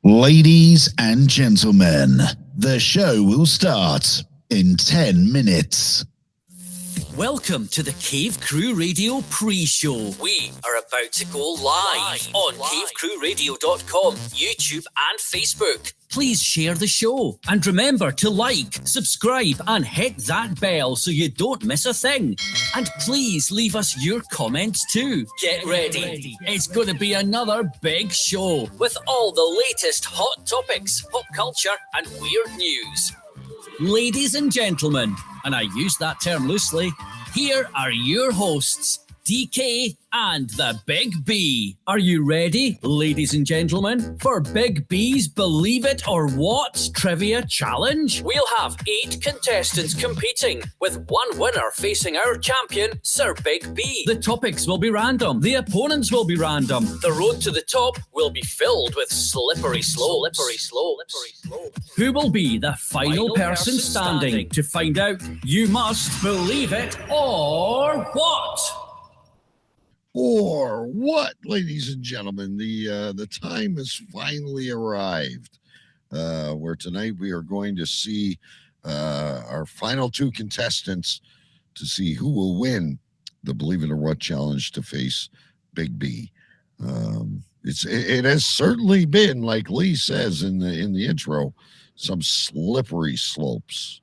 Ladies and gentlemen, the show will start in 10 minutes. Welcome to the Cave Crew Radio pre-show. We are about to go live on cavecrewradio.com, YouTube and Facebook. Please share the show and remember to like, subscribe and hit that bell so you don't miss a thing. And please leave us your comments too. Get ready. It's going to be another big show with all the latest hot topics, pop culture and weird news. Ladies and gentlemen, and I use that term loosely, here are your hosts, DK and the Big B. Are you ready, ladies and gentlemen, for Big B's Believe It or What Trivia Challenge? We'll have 8 contestants competing, with one winner facing our champion, Sir Big B. The topics will be random. The opponents will be random. The road to the top will be filled with slippery slopes. Who will be the final person standing? To find out, you must believe it or what? Or what, ladies and gentlemen? The time has finally arrived, where tonight we are going to see our final 2 contestants to see who will win the Believe It or What challenge to face Big B. It has certainly been, like Lee says in the intro, some slippery slopes.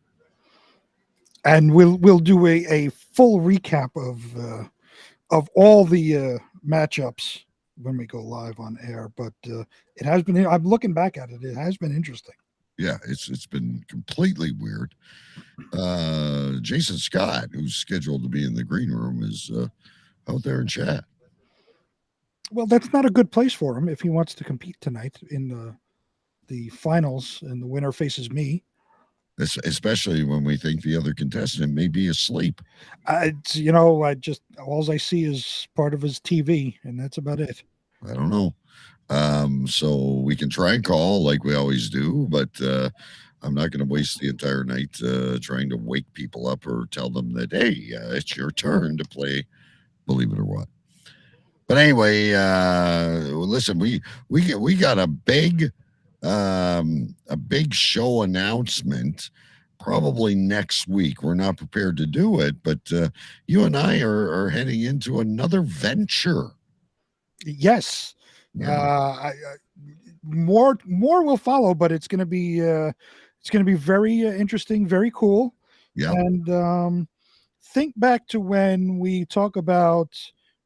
And we'll do a full recap of all the matchups when we go live on air, but it has been. I'm looking back at it. It has been interesting. Yeah, it's been completely weird. Jason Scott, who's scheduled to be in the green room, is out there in chat. Well, that's not a good place for him if he wants to compete tonight in the finals, and the winner faces me. Especially when we think the other contestant may be asleep. I all I see is part of his TV, and that's about it. I don't know. So we can try and call like we always do, but I'm not going to waste the entire night trying to wake people up or tell them that, hey, it's your turn to play Believe It or What. But anyway, listen, we got a big show announcement probably next week. We're not prepared to do it, but you and I are heading into another venture. Yes. Yeah. More will follow, but it's going to be very interesting, very cool. Yeah. And think back to when we talk about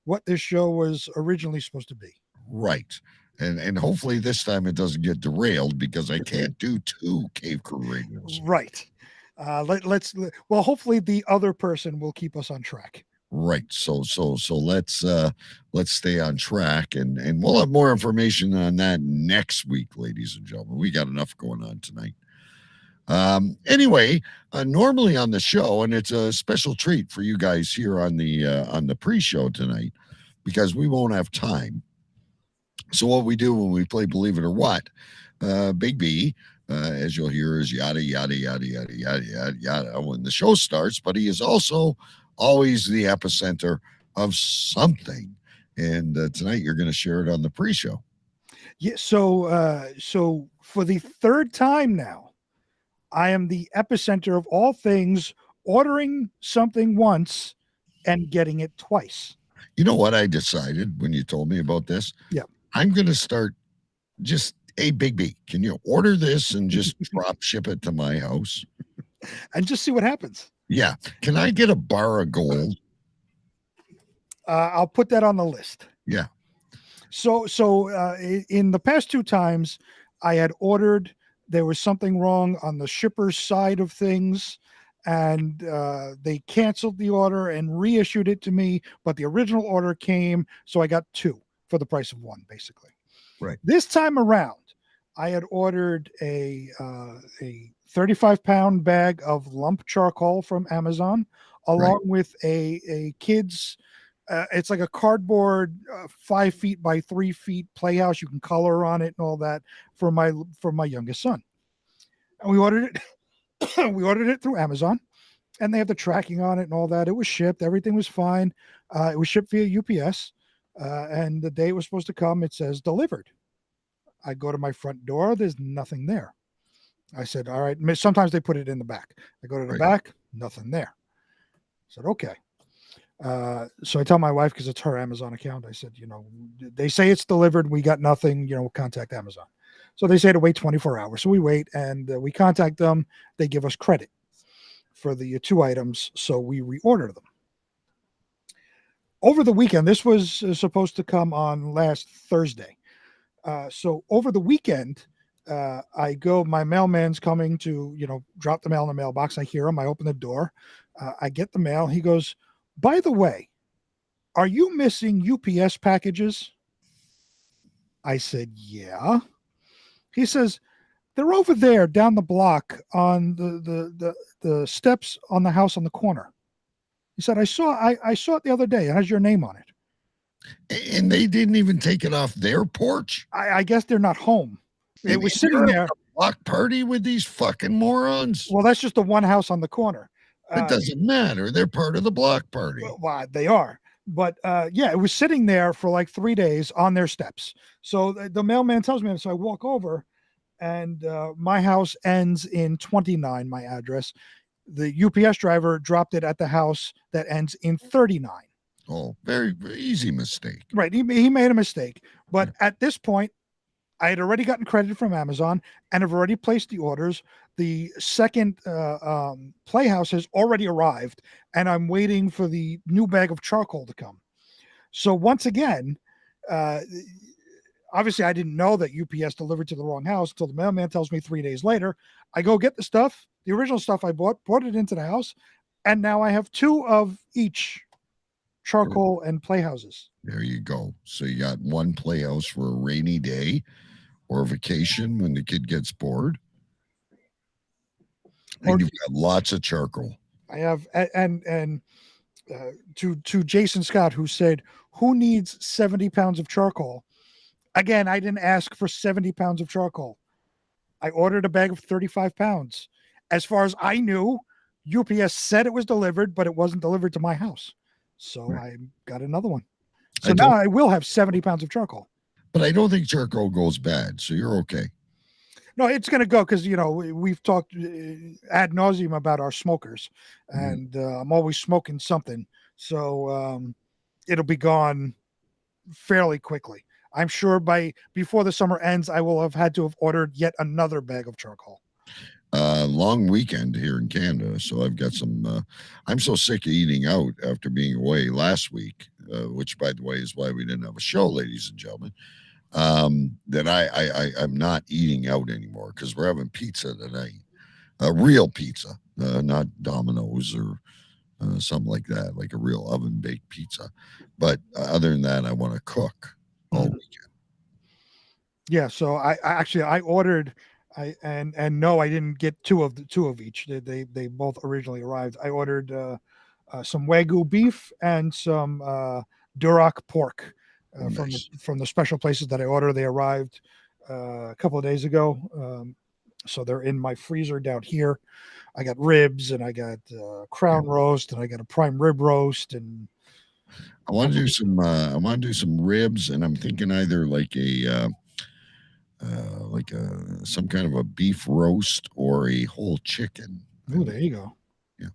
what this show was originally supposed to be. Right. And hopefully this time it doesn't get derailed, because I can't do 2 Cave Crew radios. Right. Hopefully the other person will keep us on track. Right. So let's stay on track, and we'll have more information on that next week, ladies and gentlemen. We got enough going on tonight. Anyway, normally on the show, and it's a special treat for you guys here on the pre-show tonight, because we won't have time. So what we do when we play Believe It or What, Big B, as you'll hear, is yada, yada, yada, yada, yada, yada, yada when the show starts, but he is also always the epicenter of something. And tonight you're going to share it on the pre-show. Yeah. So for the 3rd time now, I am the epicenter of all things, ordering something once and getting it twice. You know what I decided when you told me about this? Yeah. I'm going to start just, hey, Big B, can you order this and just drop ship it to my house? And just see what happens. Yeah. Can I get a bar of gold? I'll put that on the list. Yeah. So in the past 2 times I had ordered, there was something wrong on the shipper's side of things, and they canceled the order and reissued it to me, but the original order came, so I got 2 for the price of 1, basically. Right. This time around, I had ordered a 35-pound bag of lump charcoal from Amazon, along with a kid's, it's like a cardboard 5 feet by 3 feet playhouse. You can color on it and all that for my youngest son. And we ordered it. We ordered it through Amazon, and they have the tracking on it and all that. It was shipped. Everything was fine. It was shipped via UPS. And the day it was supposed to come, it says delivered. I go to my front door. There's nothing there. I said, all right. Sometimes they put it in the back. I go to the back, nothing there. I said, okay. So I tell my wife, because it's her Amazon account, I said, they say it's delivered. We got nothing, we'll contact Amazon. So they say to wait 24 hours. So we wait and we contact them. They give us credit for the 2 items. So we reorder them. Over the weekend, this was supposed to come on last Thursday. So over the weekend, my mailman's coming to, drop the mail in the mailbox. I hear him. I open the door. I get the mail. He goes, by the way, are you missing UPS packages? I said, yeah. He says, they're over there down the block on the steps on the house on the corner. He said, I saw it the other day. It has your name on it. And they didn't even take it off their porch? I guess they're not home. It was sitting there. Block party with these fucking morons. Well, that's just the one house on the corner. It doesn't matter. They're part of the block party. Well, they are. But it was sitting there for like 3 days on their steps. So the mailman tells me, so I walk over and my house ends in 29, my address. The UPS driver dropped it at the house that ends in 39. Oh, very, very easy mistake. Right. He made a mistake. But at this point, I had already gotten credit from Amazon and have already placed the orders. The second playhouse has already arrived, and I'm waiting for the new bag of charcoal to come. So once again, obviously I didn't know that UPS delivered to the wrong house until the mailman tells me 3 days later. I go get the stuff, the original stuff I bought it into the house, and now I have 2 of each charcoal and playhouses. There you go. So you got one playhouse for a rainy day or vacation when the kid gets bored. And you've got lots of charcoal. I have, and to Jason Scott, who said, who needs 70 pounds of charcoal? Again, I didn't ask for 70 pounds of charcoal. I ordered a bag of 35 pounds. As far as I knew, UPS said it was delivered, but it wasn't delivered to my house. So I got another one. So now I will have 70 pounds of charcoal. But I don't think charcoal goes bad, so you're okay. No, it's going to go because, we've talked ad nauseum about our smokers, and I'm always smoking something. So it'll be gone fairly quickly. I'm sure before the summer ends, I will have had to have ordered yet another bag of charcoal. Long weekend here in Canada, so I've got some. I'm so sick of eating out after being away last week, which, by the way, is why we didn't have a show, ladies and gentlemen. That I'm not eating out anymore because we're having pizza tonight, real pizza, not Domino's or something like that, like a real oven baked pizza. But other than that, I want to cook all weekend. Yeah, so I ordered. And no, I didn't get two of each. They both originally arrived. I ordered some Wagyu beef and some Duroc pork from the special places that I order. They arrived a couple of days ago, so they're in my freezer down here. I got ribs and I got crown roast and I got a prime rib roast and. I want to do some. I want to do some ribs, and I'm thinking either like some kind of a beef roast or a whole chicken. Oh, there you go. Yeah,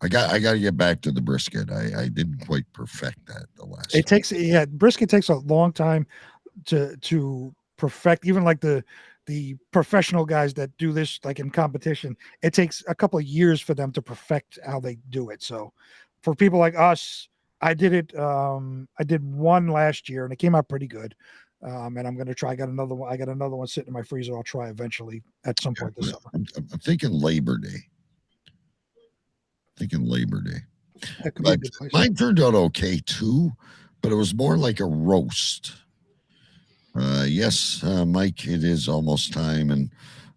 I got to get back to the brisket. I didn't quite perfect that the last. It takes brisket takes a long time to perfect. Even like the professional guys that do this like in competition, it takes a couple of years for them to perfect how they do it. So for people like us, I did it. I did one last year and it came out pretty good. And I'm going to try. I got another one sitting in my freezer. I'll try eventually at some point this summer. I'm thinking Labor Day. That could But be a good place. mine turned out okay too, but it was more like a roast. Yes, Mike, it is almost time, and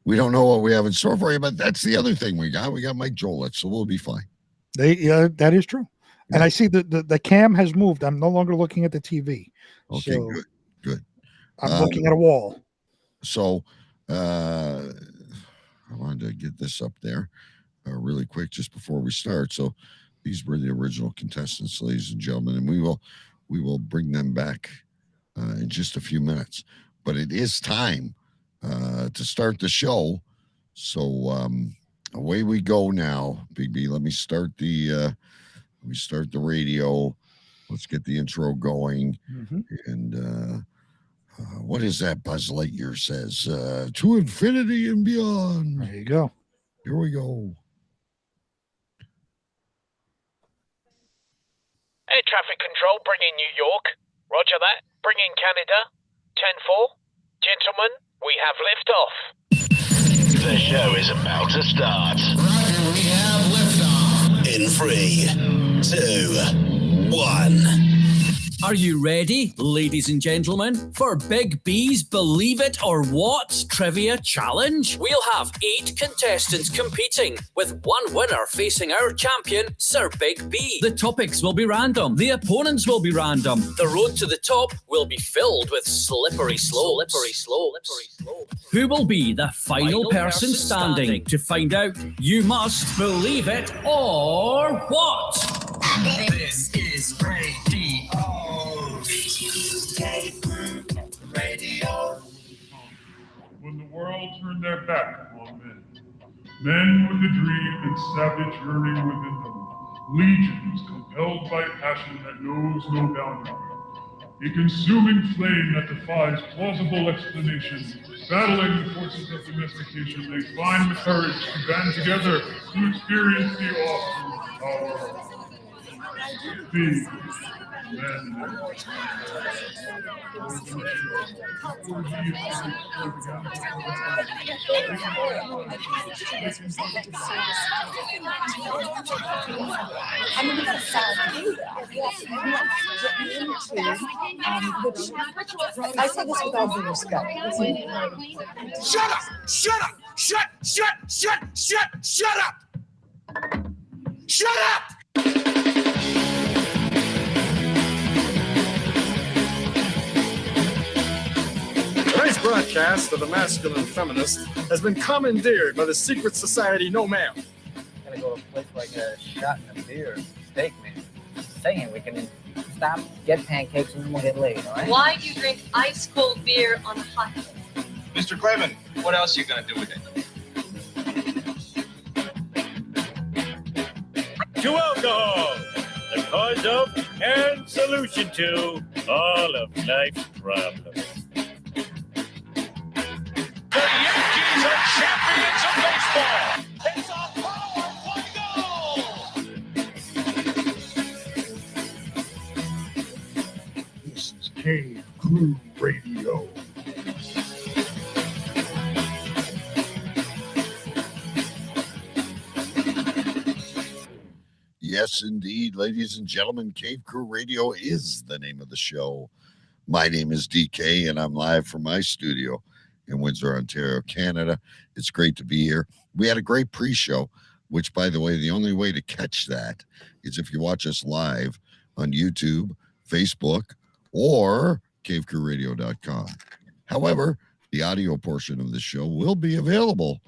we don't know what we have in store for you, but that's the other thing we got. We got Mike Jolett, so we'll be fine. That is true. Yeah. And I see the cam has moved. I'm no longer looking at the TV. Okay, so good. I'm looking at a wall. So I wanted to get this up there really quick just before we start. So these were the original contestants, ladies and gentlemen, and we will bring them back in just a few minutes. but it is time to start the show. So away we go now, Big B. Let me start the radio. Let's get the intro going. And what is that Buzz Lightyear says? To infinity and beyond. There you go. Here we go. Air traffic control, bring in New York. Roger that. Bring in Canada. 10-4. Gentlemen, we have liftoff. The show is about to start. Roger, we have liftoff. In 3, 2, 1. Are you ready, ladies and gentlemen, for Big B's Believe It or What Trivia Challenge? We'll have 8 contestants competing, with one winner facing our champion, Sir Big B. The topics will be random. The opponents will be random. The road to the top will be filled with slippery slopes. Who will be the final person standing? To find out, you must believe it or what? This is Radio. When the world turned their back upon men with a dream and savage yearning within them, legions compelled by passion that knows no boundary, a consuming flame that defies plausible explanation, battling the forces of domestication, they find the courage to band together to experience the awesome power of big men. I say this with all due respect. Shut up! Shut up! Shut up! Shut up! Tonight's broadcast of the masculine feminist has been commandeered by the secret society No Ma'am. Gonna go to a place like a shot and a beer, steak, man. Saying we can stop, get pancakes, and then we'll get laid, all right? Why do you drink ice cold beer on a hot day? Mr. Clavin, what else are you gonna do with it? To alcohol, the cause of and solution to all of life's problems. The Yankees are champions of baseball. It's a power goal. This is Cave Crew Radio. Yes, indeed, ladies and gentlemen, Cave Crew Radio is the name of the show. My name is DK, and I'm live from my studio in Windsor, Ontario, Canada. It's great to be here. We had a great pre-show, which, by the way, the only way to catch that is if you watch us live on YouTube, Facebook, or cavecrewradio.com. However, the audio portion of the show will be available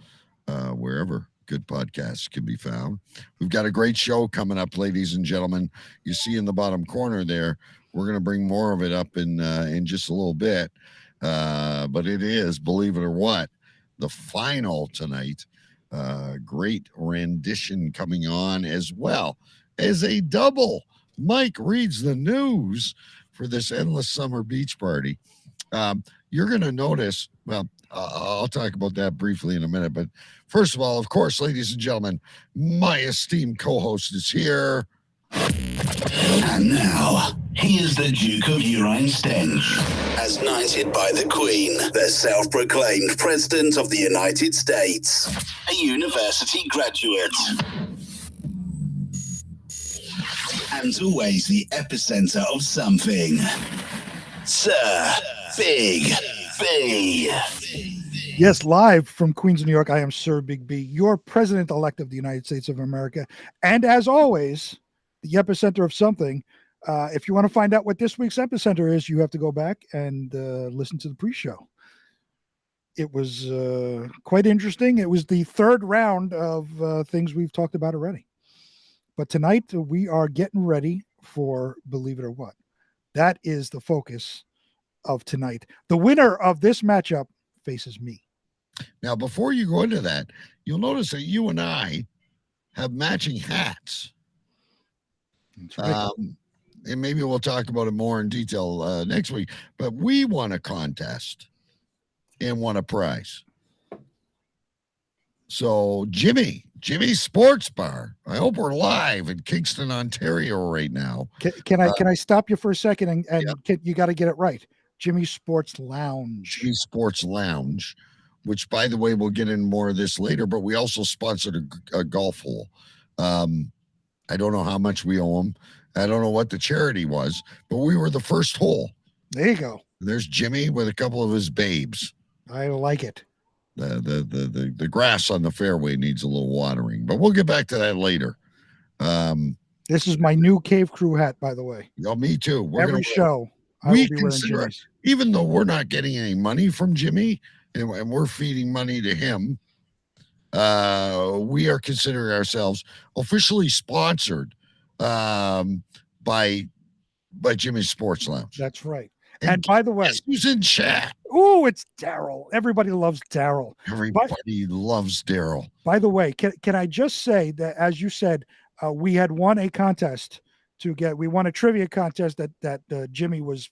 wherever good podcasts can be found. We've got a great show coming up, ladies and gentlemen. You see in the bottom corner there, we're going to bring more of it up in just a little bit. But it is, believe it or what, the final tonight. Great rendition coming on, as well as a double. Mike reads the news for this endless summer beach party. You're going to notice, well, I'll talk about that briefly in a minute. But first of all, of course, ladies and gentlemen, my esteemed co-host is here. And now, he is the Duke of Urine Stench. As knighted by the Queen, the self-proclaimed President of the United States, a university graduate. And always the epicenter of something. Sir Big B. Yes, live from Queens, New York, I am Sir Big B, your President-elect of the United States of America. And as always, the epicenter of something. If you want to find out what this week's epicenter is, you have to go back and listen to the pre-show. It was quite interesting. It was the third round of things we've talked about already. But tonight, we are getting ready for Believe It or What. That is the focus of tonight. The winner of this matchup faces me. Now, before you go into that, you'll notice that you and I have matching hats. That's right. And maybe we'll talk about it more in detail next week. But we won a contest and won a prize. So Jimmy's Sports Bar. I hope we're live in Kingston, Ontario right now. Can I stop you for a second and you got to get it right? Jimmy's Sports Lounge. Jimmy's Sports Lounge, which, by the way, we'll get in more of this later. But we also sponsored a golf hole. I don't know how much we owe them. I don't know what the charity was, but we were the first hole. There you go. There's Jimmy with a couple of his babes. I like it. The grass on the fairway needs a little watering, but we'll get back to that later. This is my new Cave Crew hat, by the way. Oh, me too. Every show, I will be wearing consider, Jimmy's. even though we're not getting any money from Jimmy and we're feeding money to him, we are considering ourselves officially sponsored by Jimmy's Sports Lounge. That's right. And by the way, guess who's in chat? Oh, it's Daryl. Everybody loves Daryl. Everybody loves Daryl. By the way, can I just say that, as you said, we had won a contest we won a trivia contest that Jimmy was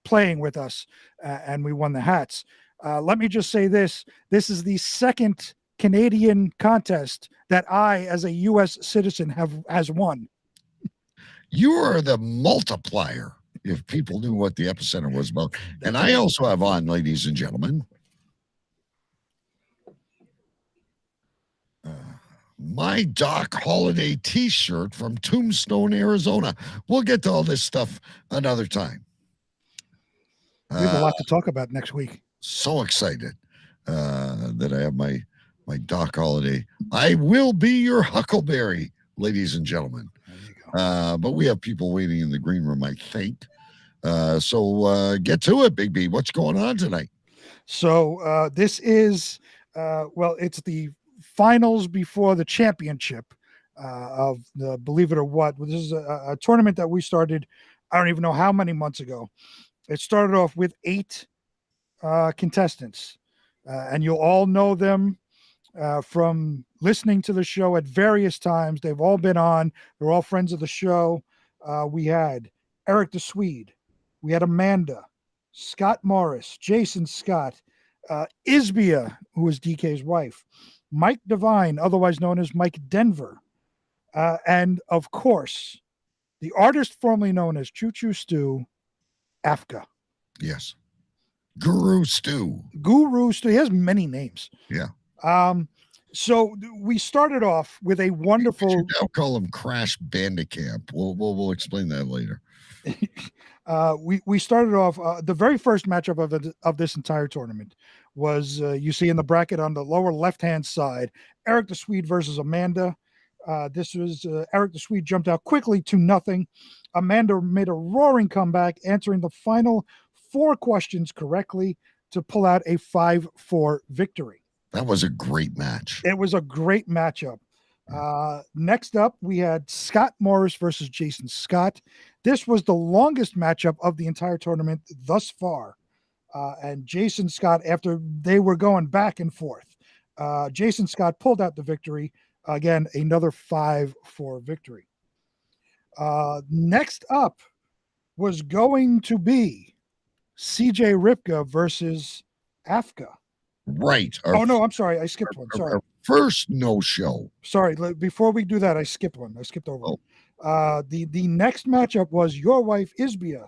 playing with us, and we won the hats. Let me just say this is the second Canadian contest that I, as a U.S. citizen, has won. You are the multiplier, if people knew what the epicenter was about. And I also have on, ladies and gentlemen, my Doc Holiday t-shirt from Tombstone, Arizona. We'll get to all this stuff another time. We have a lot to talk about next week. So excited that I have my Doc Holiday. I will be your Huckleberry, ladies and gentlemen. There you go. But we have people waiting in the green room, I think. So get to it, Big B. What's going on tonight? So this is, it's the finals before the championship of the Believe It or What. This is a tournament that we started, I don't even know how many months ago. It started off with 8 contestants, and you'll all know them from listening to the show at various times. They've all been on. They're all friends of the show. We had Eric the Swede. We had Amanda, Scott Morris, Jason Scott, Isbia, who was DK's wife, Mike Devine, otherwise known as Mike Denver, and, of course, the artist formerly known as Choo Choo Stu, Afka. Yes. Guru Stu. He has many names. Yeah. So we started off with a wonderful. You now call him Crash Bandicamp. We'll explain that later. We started off the very first matchup of this entire tournament was you see in the bracket on the lower left-hand side, Eric the Swede versus Amanda. This was Eric the Swede jumped out quickly 2-0. Amanda made a roaring comeback, answering the final 4 questions correctly to pull out a 5-4 victory. That was a great match. It was a great matchup. Next up, we had Scott Morris versus Jason Scott. This was the longest matchup of the entire tournament thus far. And Jason Scott, after they were going back and forth, Jason Scott pulled out the victory. Again, another 5-4 victory. Next up was going to be CJ Ripko versus Afka. Right. No, I'm sorry. I skipped one. Sorry. Our first no-show. Sorry. Before we do that, I skipped one. I skipped over one. The next matchup was your wife, Isbia,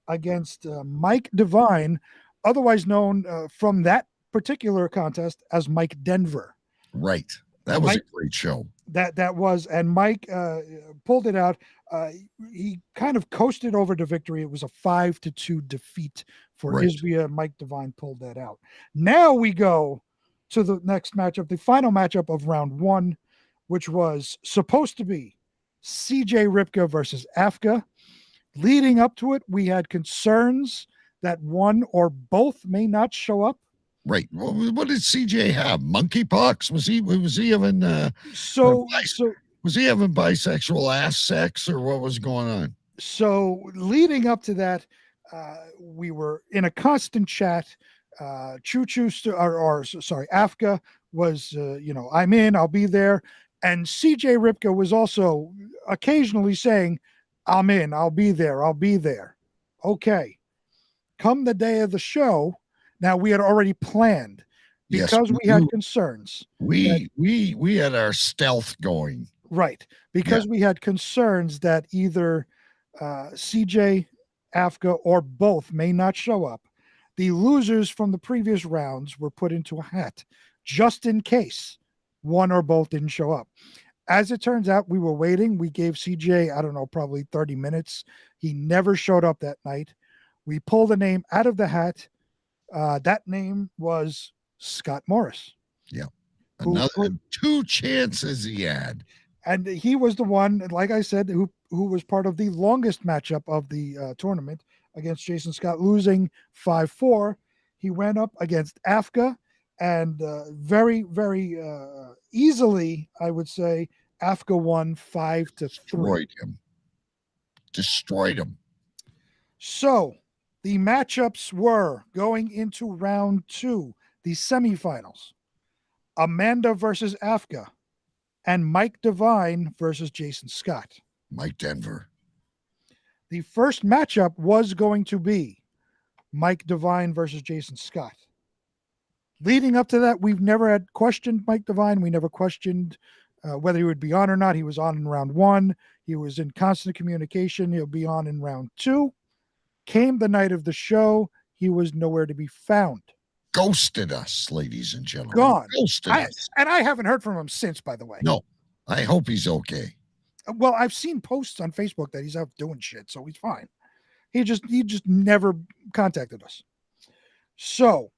against Mike Devine, otherwise known from that particular contest as Mike Denver. Right. That was a great show. That was, and Mike pulled it out. He kind of coasted over to victory. It was a 5-2 defeat for Isbia. Mike Devine pulled that out. Now we go to the next matchup, the final matchup of round 1, which was supposed to be CJ Ripko versus Afka. Leading up to it, we had concerns that one or both may not show up. Right. Well, what did CJ have? Monkeypox? Was he having was he having bisexual ass sex, or what was going on? So leading up to that, we were in a constant chat. Choo Choo Stu, sorry, Afka was, I'm in, I'll be there. And CJ Ripko was also occasionally saying, I'm in, I'll be there, I'll be there. Okay. Come the day of the show, now we had already planned because we had concerns. We had our stealth going. Right. Because we had concerns that either CJ, Afka, or both may not show up. The losers from the previous rounds were put into a hat just in case one or both didn't show up. As it turns out, we were waiting. We gave CJ, I don't know, probably 30 minutes. He never showed up that night. We pulled a name out of the hat. That name was Scott Morris. Yeah. Another 2 chances he had. And he was the one, like I said, who was part of the longest matchup of the tournament against Jason Scott, losing 5-4. He went up against Afka, and very, very easily, I would say, Afka won 5-3. Destroyed him. So the matchups were going into round 2, the semifinals. Amanda versus Afka, and Mike Devine versus Jason Scott. Mike Denver. The first matchup was going to be Mike Devine versus Jason Scott. Leading up to that, we've never had questioned Mike Devine. We never questioned whether he would be on or not. He was on in round 1. He was in constant communication. He'll be on in round 2. Came the night of the show. He was nowhere to be found. Ghosted us, ladies and gentlemen. Gone. Ghosted us. And I haven't heard from him since, by the way. No, I hope he's okay. Well, I've seen posts on Facebook that he's out doing shit, so he's fine. He just never contacted us. So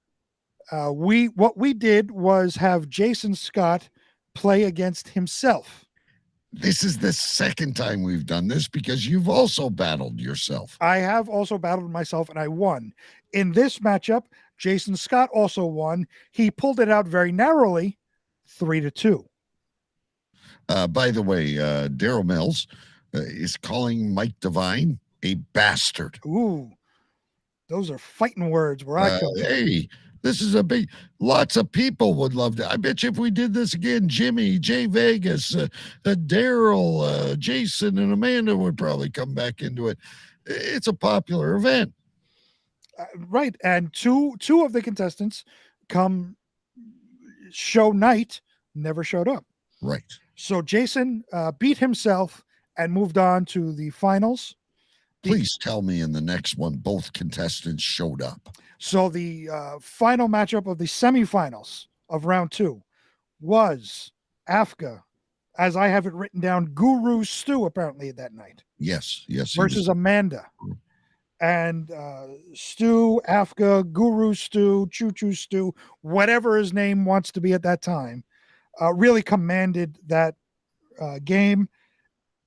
what we did was have Jason Scott play against himself. This is the second time we've done this because you've also battled yourself. I have also battled myself, and I won. In this matchup, Jason Scott also won. He pulled it out very narrowly, 3-2. By the way, Daryl Mills is calling Mike Devine a bastard. Ooh, those are fighting words where I come from. Hey, this is lots of people would love to. I bet you if we did this again, Jimmy, Jay Vegas, Daryl, Jason, and Amanda would probably come back into it. It's a popular event. Right. And two of the contestants come show night never showed up. Right. So Jason beat himself and moved on to the finals. Please tell me in the next one both contestants showed up. So the final matchup of the semifinals of round 2 was Afka, as I have it written down, Guru Stu apparently that night. Yes. Versus Amanda. And Stu, Afka, Guru Stu, Choo Choo Stu, whatever his name wants to be at that time, really commanded that game.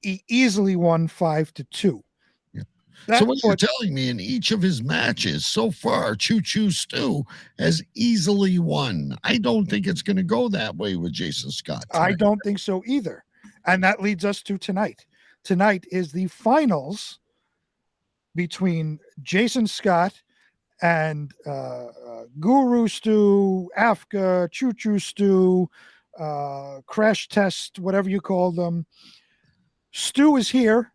He easily won 5-2. So what you're telling me, in each of his matches so far, Choo Choo Stu has easily won. I don't think it's going to go that way with Jason Scott tonight. I don't think so either. And that leads us to tonight. Tonight is the finals between Jason Scott and Guru Stu, Afka, Choo Choo Stu, Crash Test, whatever you call them. Stu is here.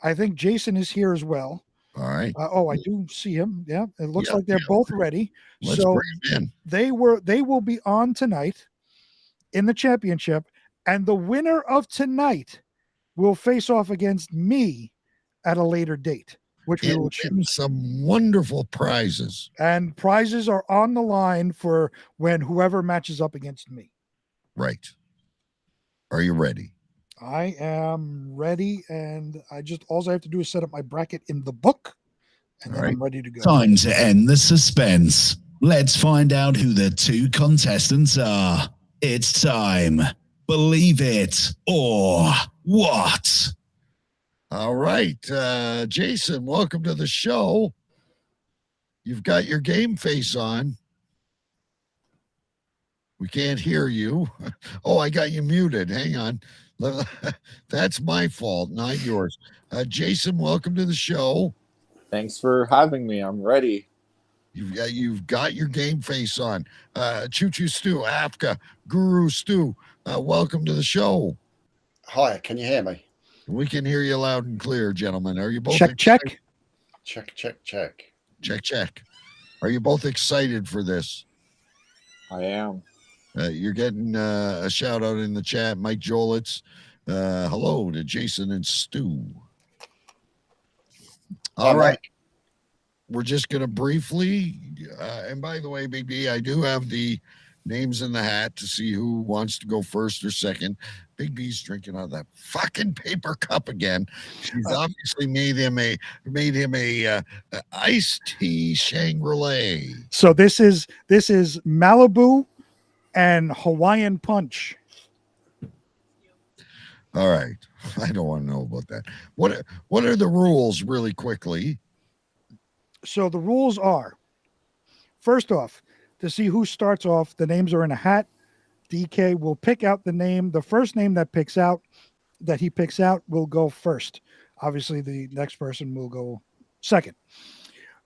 I think Jason is here as well. All right. I do see him. Yeah, it looks like they're both ready. Let's so bring him in. They will be on tonight in the championship, and the winner of tonight will face off against me at a later date, which we will choose. Some wonderful prizes. And prizes are on the line for when whoever matches up against me. Right. Are you ready? I am ready, and all I have to do is set up my bracket in the book, and then I'm ready to go. Time to end the suspense. Let's find out who the 2 contestants are. It's time. Believe it or what? All right. Jason, welcome to the show. You've got your game face on. We can't hear you. Oh, I got you muted. Hang on. That's my fault, not yours. Jason, welcome to the show. Thanks for having me. I'm ready. You've got your game face on. Choo Choo Stu, Afka, Guru Stu, welcome to the show. Hi, can you hear me? We can hear you loud and clear, gentlemen. Are you both check? excited? Check. Are you both excited for this? I am. You're getting a shout out in the chat. Mike Jolitz. Hello to Jason and Stu. All right. We're just going to briefly, and by the way, Big B, I do have the names in the hat to see who wants to go first or second. Big B's drinking out of that fucking paper cup again. She's obviously made him a iced tea Shangri-La. So this is Malibu and Hawaiian Punch. All right. I don't want to know about that. What are the rules really quickly? So the rules are, first off, to see who starts off, the names are in a hat. DK will pick out the name. The first name that he picks out will go first. Obviously, the next person will go second.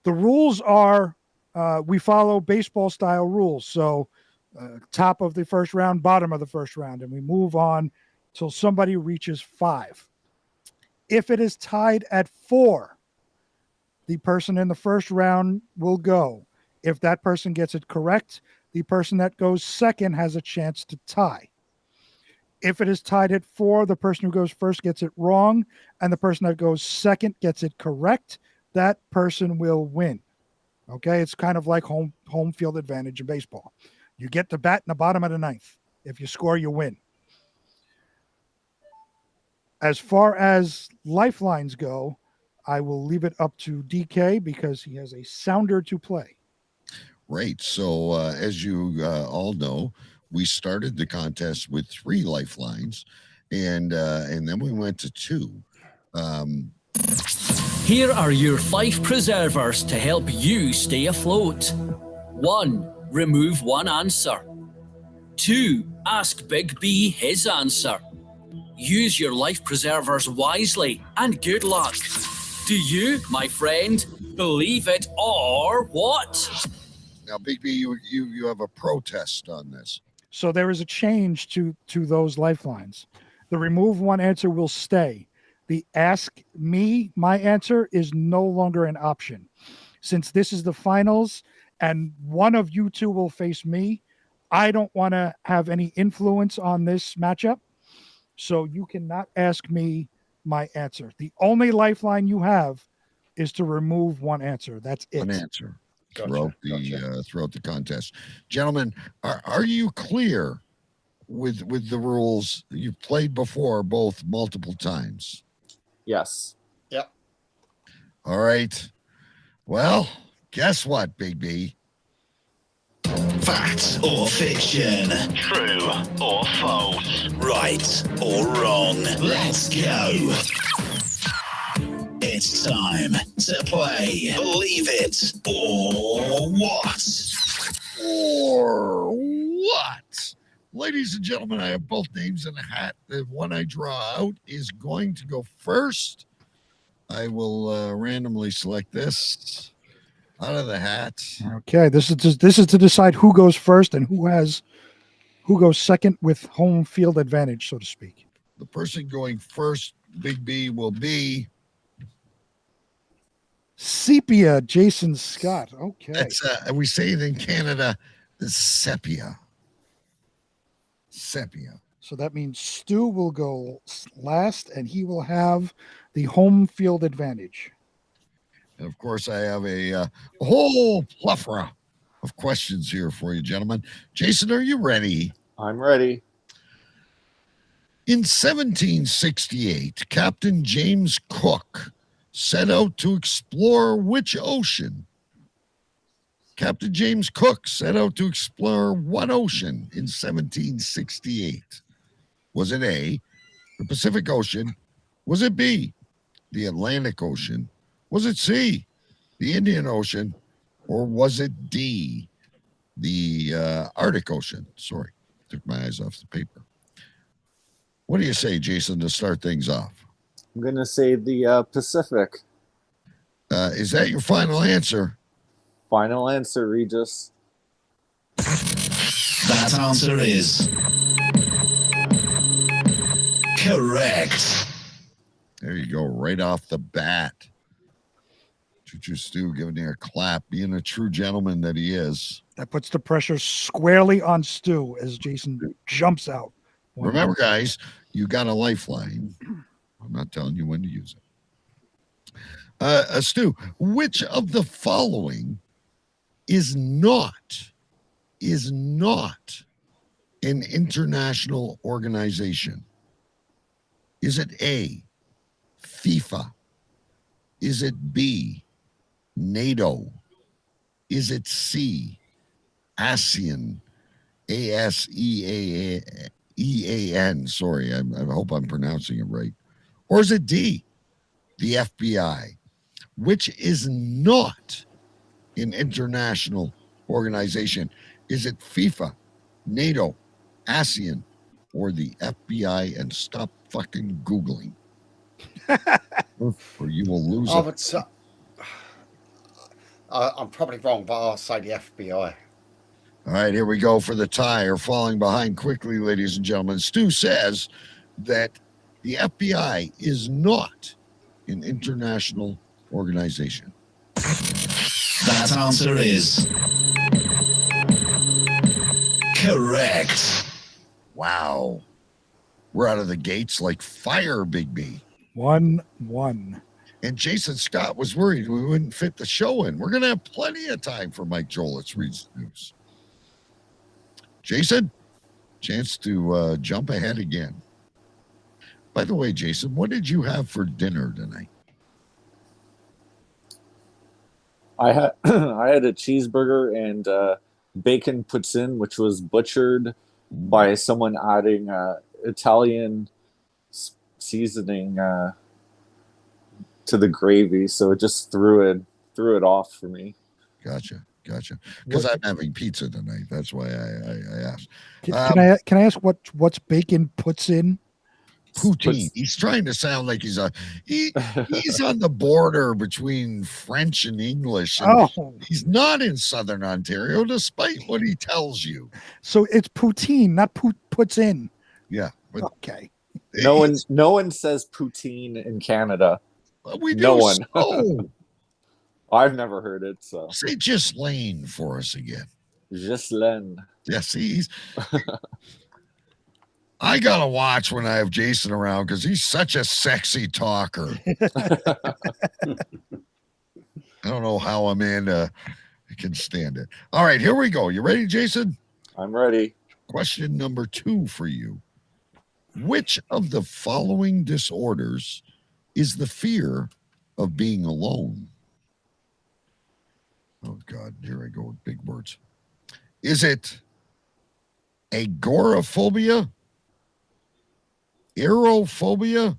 The rules are, we follow baseball style rules. So top of the first round, bottom of the first round, and we move on till somebody reaches 5. If it is tied at 4, the person in the first round will go. If that person gets it correct, the person that goes second has a chance to tie. If it is tied at 4, the person who goes first gets it wrong, and the person that goes second gets it correct, that person will win. Okay, it's kind of like home field advantage in baseball. You get the bat in the bottom of the 9th. If you score, you win. As far as lifelines go, I will leave it up to DK because he has a sounder to play. Right. So as you all know, we started the contest with 3 lifelines, and then we went to 2. Here are your 5 preservers to help you stay afloat. 1. Remove 1 answer. 2. Ask Big B his answer. Use your life preservers wisely, and good luck. Do you, my friend, believe it or what? Now, Big B, you have a protest on this. So there is a change to those lifelines. The remove 1 answer will stay. The ask me my answer is no longer an option. Since this is the finals and one of you two will face me, I don't want to have any influence on this matchup. So you cannot ask me my answer. The only lifeline you have is to remove 1 answer. That's it. 1 answer throughout the contest. Gentlemen, are you clear with the rules? You've played before both multiple times. Yes. Yep. All right. Well, guess what, Big B? Fact or fiction? True or false? Right or wrong? Let's go. It's time to play Believe It or What? Or what? Ladies and gentlemen, I have both names in a hat. The one I draw out is going to go first. I will randomly select this out of the hat. Okay, this is to decide who goes first and who goes second with home field advantage, so to speak. The person going first, Big B, will be Sepia Jason Scott. Okay. That's we say it in Canada, the Sepia. So that means Stu will go last and he will have the home field advantage. And of course, I have a whole plethora of questions here for you, gentlemen. Jason, are you ready? I'm ready. In 1768, Captain James Cook set out to explore which ocean? Captain James Cook set out to explore what ocean in 1768? Was it A, the Pacific Ocean? Was it B, the Atlantic Ocean? Was it C, the Indian Ocean? Or was it D, the Arctic Ocean? Sorry, took my eyes off the paper. What do you say, Jason, to start things off? I'm going to say the Pacific. Is that your final answer? Final answer, Regis. That answer is correct. There you go, right off the bat. Choo Choo Stu giving you a clap, being a true gentleman that he is. That puts the pressure squarely on Stu as Jason jumps out. Remember, guys, you got a lifeline. I'm not telling you when to use it. Stu, which of the following is not an international organization? Is it A, FIFA? Is it B, NATO? Is it C, ASEAN? ASEAN. Sorry, I hope I'm pronouncing it right. Or is it D, the FBI? Which is not an international organization? Is it FIFA, NATO, ASEAN, or the FBI? And stop fucking Googling. Or you will lose it. I'm probably wrong, but I'll say the FBI. All right, here we go for the tie or falling behind quickly, ladies and gentlemen. Stu says that the FBI is not an international organization. That answer is correct. Wow. We're out of the gates like fire, Big B. 1-1. And Jason Scott was worried we wouldn't fit the show in. We're going to have plenty of time for Mike Jolitz reads the news. Jason, chance to jump ahead again. By the way, Jason, what did you have for dinner tonight? I had a cheeseburger and bacon poutine, which was butchered by someone adding Italian seasoning to the gravy, so it just threw it off for me. Gotcha. Because I'm having pizza tonight. That's why I asked. Can I ask what's bacon puts in? Poutine. He's trying to sound like he's on the border between French and English. And he's not in Southern Ontario, despite what he tells you. So it's poutine, not puts in. Yeah. Okay. No one says poutine in Canada. We do. No one. So. I've never heard it. So say Ghislaine for us again. Ghislaine. Yes, I gotta watch when I have Jason around because he's such a sexy talker. I don't know how Amanda can stand it. All right, here we go. You ready, Jason? I'm ready. Question number 2 for you. Which of the following disorders is the fear of being alone? Oh, God, here I go with big words. Is it agoraphobia, aerophobia,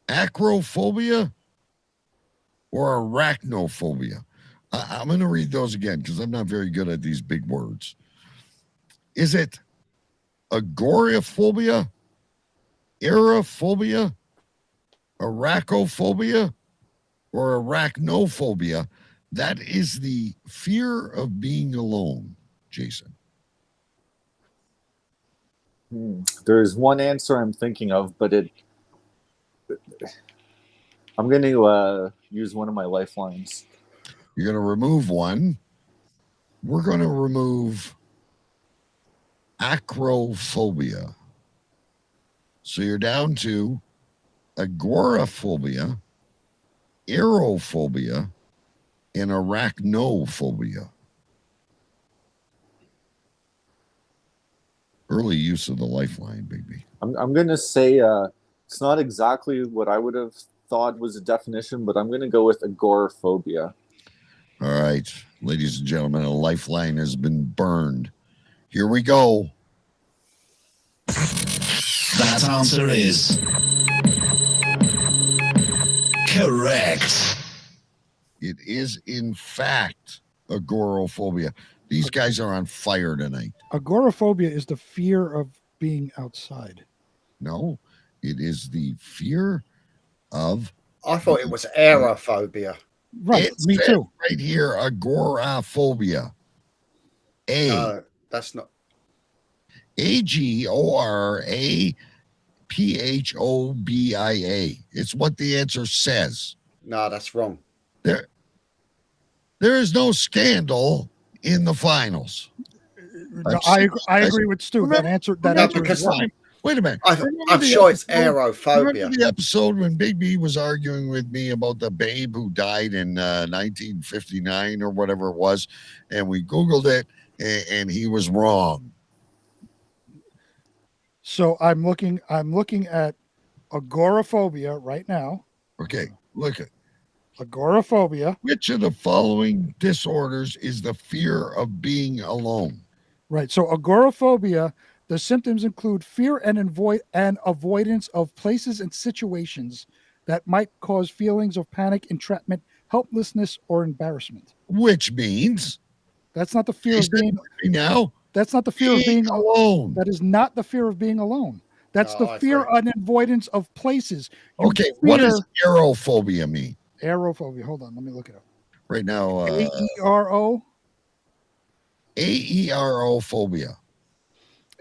acrophobia, or arachnophobia? I'm going to read those again because I'm not very good at these big words. Is it agoraphobia, aerophobia, arachophobia, or arachnophobia? That is the fear of being alone, Jason. There's one answer I'm thinking of, but I'm going to use one of my lifelines. You're going to remove one. We're going to remove acrophobia. So you're down to agoraphobia, aerophobia, and arachnophobia. Early use of the lifeline, baby. I'm going to say it's not exactly what I would have thought was a definition, but I'm going to go with agoraphobia. All right, ladies and gentlemen, a lifeline has been burned. Here we go. That answer is correct. It is, in fact, agoraphobia. These guys are on fire tonight. Agoraphobia is the fear of being outside. No, it is the fear of I thought it was aerophobia. Right, It me says too. right here, agoraphobia. No, that's not. Agoraphobia. It's what the answer says. No, that's wrong. There is no scandal in the finals. No, I agree with Stu. That answer is wrong. Wait a minute. I'm sure it's aerophobia. Remember the episode when Big B was arguing with me about the babe who died in 1959 or whatever it was, and we Googled it, and he was wrong. So I'm looking at agoraphobia right now. Okay, look at agoraphobia. Which of the following disorders is the fear of being alone? Right. So agoraphobia, the symptoms include fear and avoidance of places and situations that might cause feelings of panic, entrapment, helplessness, or embarrassment. Which means that's not the fear of being now. That's not the fear of being alone. That is not the fear of being alone. That's the fear and avoidance of places. Okay, what does aerophobia mean? Aerophobia. Hold on, let me look it up. Right now, AERO. AEROphobia.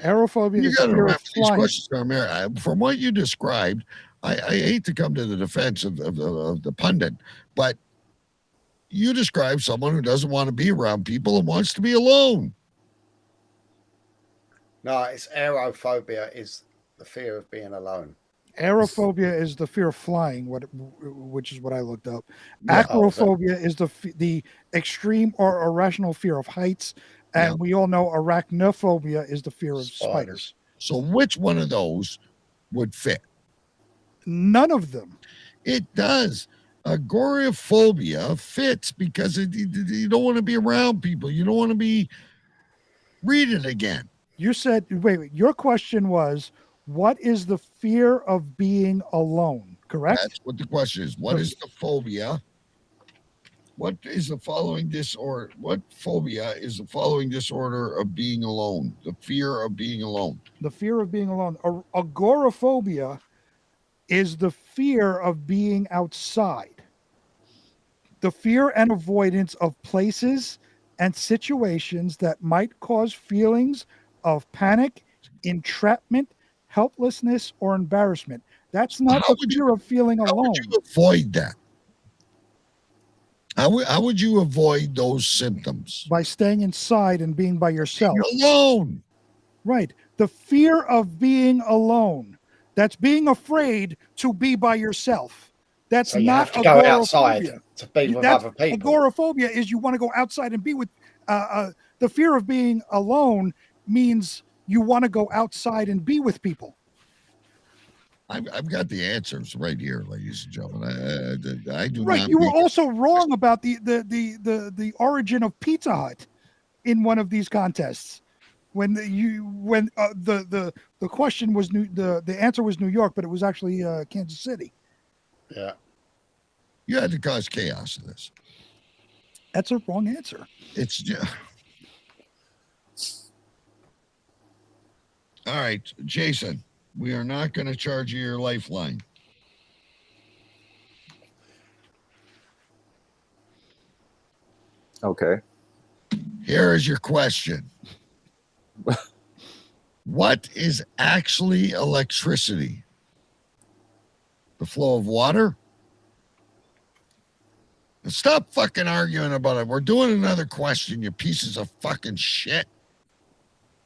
Aerophobia is You got to fear remember of these flying. questions are American. From what you described, I hate to come to the defense of the pundit, but you describe someone who doesn't want to be around people and wants to be alone. No, it's aerophobia is the fear of being alone. Aerophobia is the fear of flying, which is what I looked up. Yeah. Acrophobia is the extreme or irrational fear of heights, and we all know arachnophobia is the fear of spiders. So which one of those would fit? None of them. It does. Agoraphobia fits because you don't want to be around people. You don't want to be. Read it again. You said, wait, your question was, what is the fear of being alone? Correct? That's what the question is. What is the phobia? What is the following disorder? What phobia is the following disorder of being alone? The fear of being alone. The fear of being alone. Agoraphobia is the fear of being outside. The fear and avoidance of places and situations that might cause feelings of panic, entrapment, helplessness, or embarrassment. That's not the fear of feeling alone. How would you avoid that? How would you avoid those symptoms? By staying inside and being by yourself. You're alone. Right. The fear of being alone. That's being afraid to be by yourself. That's so you not have to go outside agoraphobia. to be with That's other people. Agoraphobia is you want to go outside and be with. The fear of being alone means you want to go outside and be with people. I've got the answers right here, ladies and gentlemen. I do right. not. You were also wrong about the origin of Pizza Hut in one of these contests. When the question was the answer was New York, but it was actually Kansas City. Yeah. You had to cause chaos in this. That's a wrong answer. It's just. All right, Jason, we are not going to charge you your lifeline. Okay. Here is your question. What is actually electricity? The flow of water? Stop fucking arguing about it. We're doing another question, you pieces of fucking shit.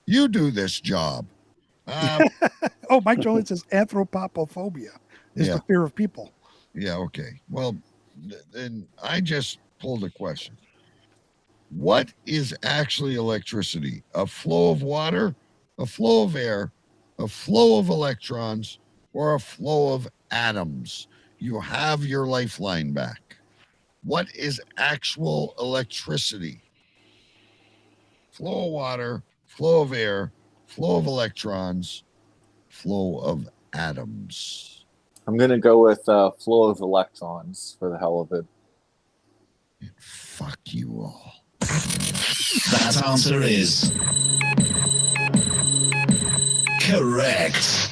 You do this job. Oh, Mike Jolene says anthropophobia is the fear of people. Yeah, okay. Well, then I just pulled a question. What is actually electricity? A flow of water, a flow of air, a flow of electrons, or a flow of atoms? You have your lifeline back. What is actual electricity? Flow of water, flow of air, flow of electrons, flow of atoms. I'm going to go with flow of electrons for the hell of it. Fuck you all. That answer is correct.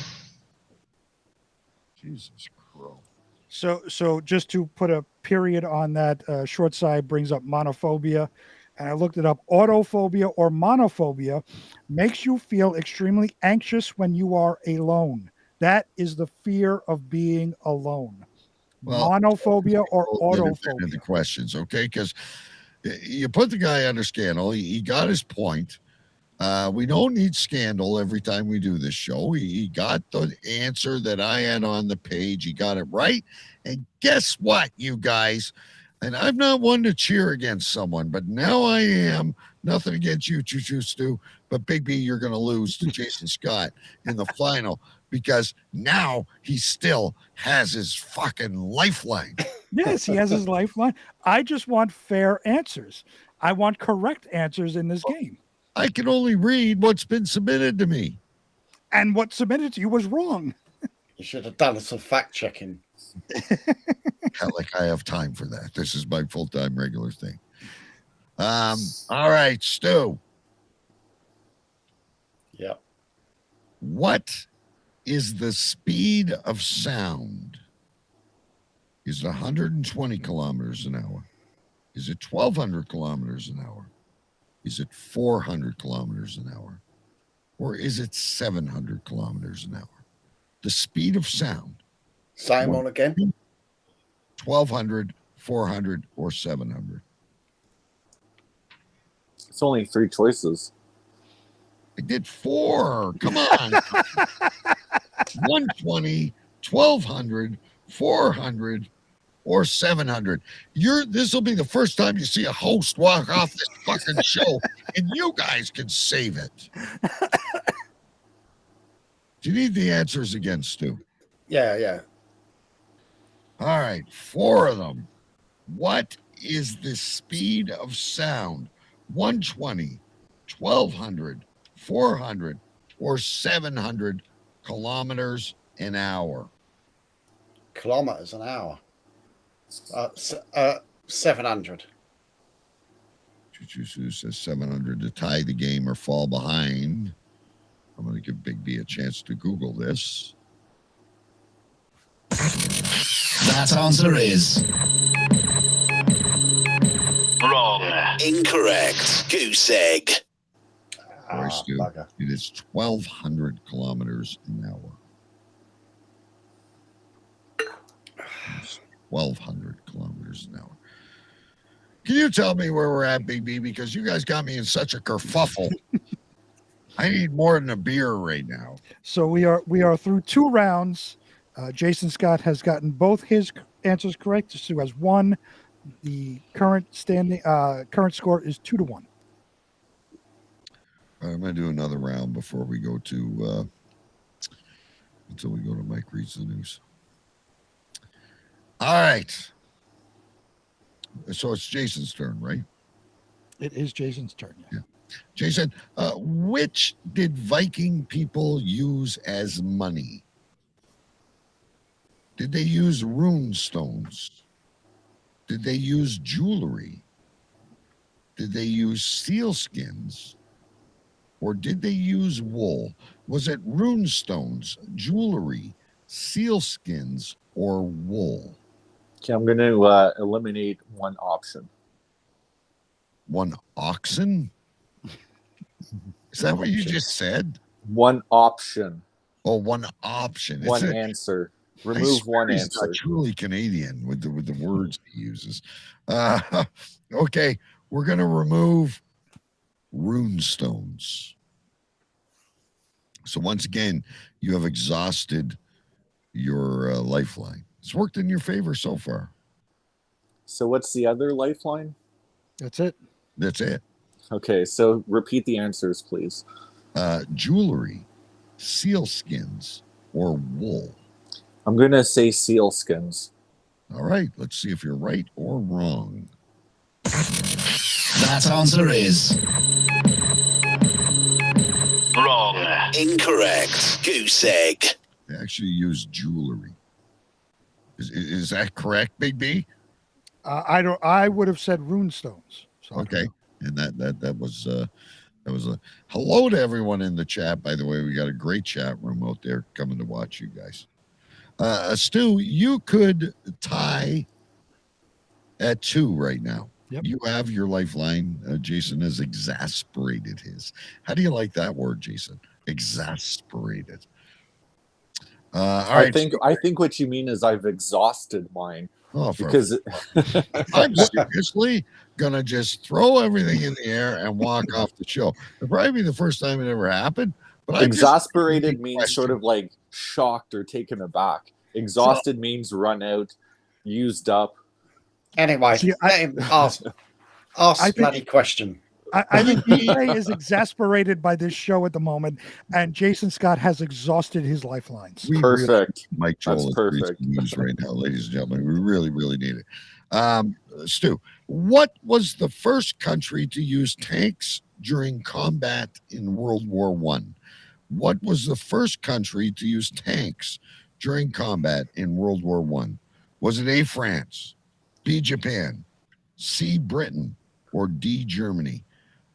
Jesus Christ. So just to put a period on that, short side brings up monophobia, and I looked it up. Autophobia or monophobia makes you feel extremely anxious when you are alone. That is the fear of being alone. Well, Monophobia or Get into autophobia. the questions, okay? Because you put the guy under scandal. He got his point. We don't need scandal every time we do this show. He got the answer that I had on the page. He got it right. And guess what, you guys? And I'm not one to cheer against someone, but now I am. Nothing against you, Choo Choo Stu, but Big B, you're going to lose to Jason Scott in the final because now he still has his fucking lifeline. Yes, he has his lifeline. I just want fair answers. I want correct answers in this game. I can only read what's been submitted to me. And what submitted to you was wrong. You should have done some fact checking. Like I have time for that. This is my full-time regular thing. All right, Stu. Yep. What is the speed of sound? Is it 120 kilometers an hour? Is it 1,200 kilometers an hour? Is it 400 kilometers an hour? Or is it 700 kilometers an hour? The speed of sound. Simon again. 1,200, 400, or 700? It's only 3 choices. I did 4. Come on. 120, 1,200, 400, or 700. This will be the first time you see a host walk off this fucking show, and you guys can save it. Do you need the answers again, Stu? Yeah. All right, 4 of them. What is the speed of sound? 120, 1,200, 400, or 700 kilometers an hour? Kilometers an hour. 700. Choo Choo Stu says 700 to tie the game or fall behind. I'm going to give Big B a chance to Google this. That answer is wrong. Incorrect. Goose egg. Sorry, Stu. It is 1,200 kilometers an hour. 1,200 kilometers an hour. Can you tell me where we're at, Big B? Because you guys got me in such a kerfuffle. I need more than a beer right now. So we are through 2 rounds. Jason Scott has gotten both his answers correct. Stu has 1. The current score is 2-1. I'm going to do another round before we go to until we go to Mike Reads the News. All right. So it's Jason's turn, right? It is Jason's turn. Yeah. Jason, which did Viking people use as money? Did they use rune stones? Did they use jewelry? Did they use seal skins? Or did they use wool? Was it rune stones, jewelry, seal skins, or wool? Okay, I'm going to eliminate one option. One oxen? Is that what you just said? One option. Oh, one option. One answer. Remove one he's answer. Not truly Canadian with the words he uses. Okay, we're going to remove rune stones. So once again, you have exhausted your lifeline. It's worked in your favor so far. So what's the other lifeline? That's it. That's it. Okay, so repeat the answers, please. Jewelry, seal skins, or wool. I'm going to say seal skins. All right, let's see if you're right or wrong. That answer is wrong. Incorrect. Goose egg. They actually use jewelry. Is that correct, Big B? I would have said rune stones. So Okay, and that was a hello to everyone in the chat. By the way, we got a great chat room out there coming to watch you guys. Stu, you could tie at 2 right now. Yep. You have your lifeline. Jason has exasperated his. How do you like that word, Jason? Exasperated. All right. I think what you mean is I've exhausted mine. Oh, because I'm seriously gonna just throw everything in the air and walk off the show. It'll probably be the first time it ever happened. But exasperated means sort of like shocked or taken aback. Exhausted means run out, used up. Anyway, let him ask bloody question. I think DJ is exasperated by this show at the moment, and Jason Scott has exhausted his lifelines. Perfect. Mike Joel is perfect news right now, ladies and gentlemen. We really, really need it. Stu, what was the first country to use tanks during combat in World War One? What was the first country to use tanks during combat in World War One? Was it A, France, B, Japan, C, Britain, or D, Germany?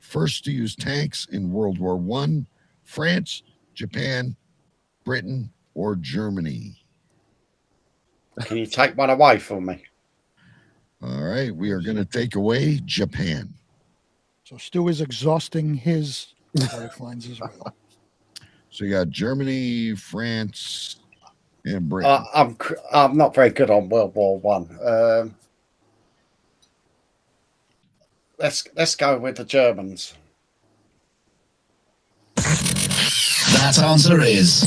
First to use tanks in World War One, France, Japan, Britain, or Germany? Can you take one away from me? All right, we are going to take away Japan. So Stu is exhausting his lifelines as well. So you got Germany, France, and Britain. I'm not very good on World War One. Let's go with the Germans. That answer is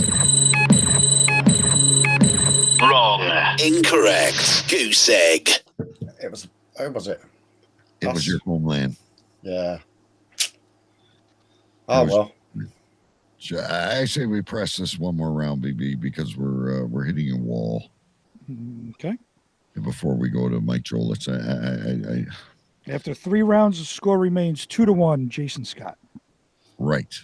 wrong. Incorrect. Goose egg. It was. Who was it? It was your homeland. Yeah. Oh well. I say we press this one more round, BB, because we're hitting a wall. Okay. And before we go to Mike Joel, let's After 3 rounds, the score remains 2-1, Jason Scott. Right.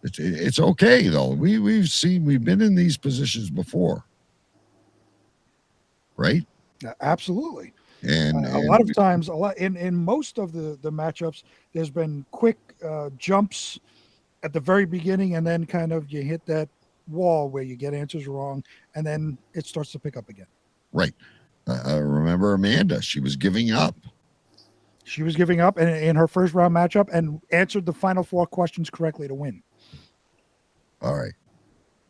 It's okay though. We've been in these positions before. Right? Absolutely. And a lot of times, in most of the matchups, there's been quick jumps at the very beginning, and then kind of you hit that wall where you get answers wrong, and then it starts to pick up again. Right. I remember Amanda. She was giving up. She was giving up in her first round matchup and answered the final 4 questions correctly to win. All right.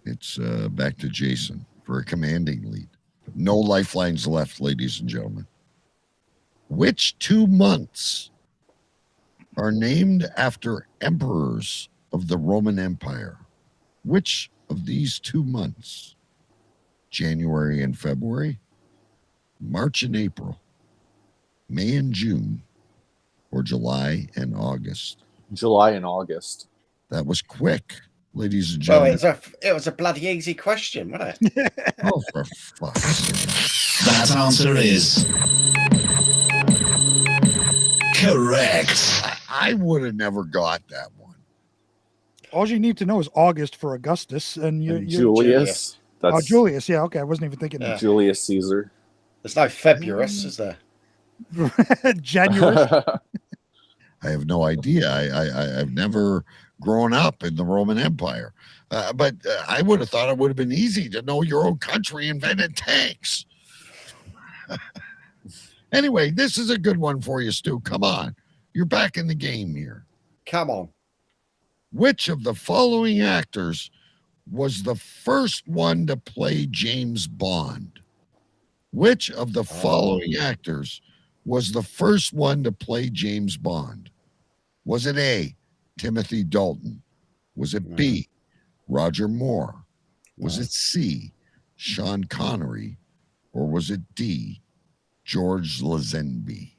It's back to Jason for a commanding lead. No lifelines left, ladies and gentlemen. Which 2 months are named after emperors of the Roman Empire? Which of these 2 months? January and February, March and April, May and June, or July and August? July and August. That was quick, ladies and gentlemen. Well, it was a bloody easy question, wasn't it? Oh, for fuck's sake. That answer is correct. I would have never got that one. All you need to know is August for Augustus and Julius. Julius. Yeah, okay. I wasn't even thinking that. Julius Caesar. There's no February, is there? January. I have no idea. I've never grown up in the Roman Empire. But I would have thought it would have been easy to know your own country invented tanks. Anyway, this is a good one for you, Stu. Come on. You're back in the game here. Come on. Which of the following actors was the first one to play James Bond? Which of the following actors was the first one to play James Bond? Was it A, Timothy Dalton? Was it B, Roger Moore? Was it C, Sean Connery? Or was it D, George Lazenby?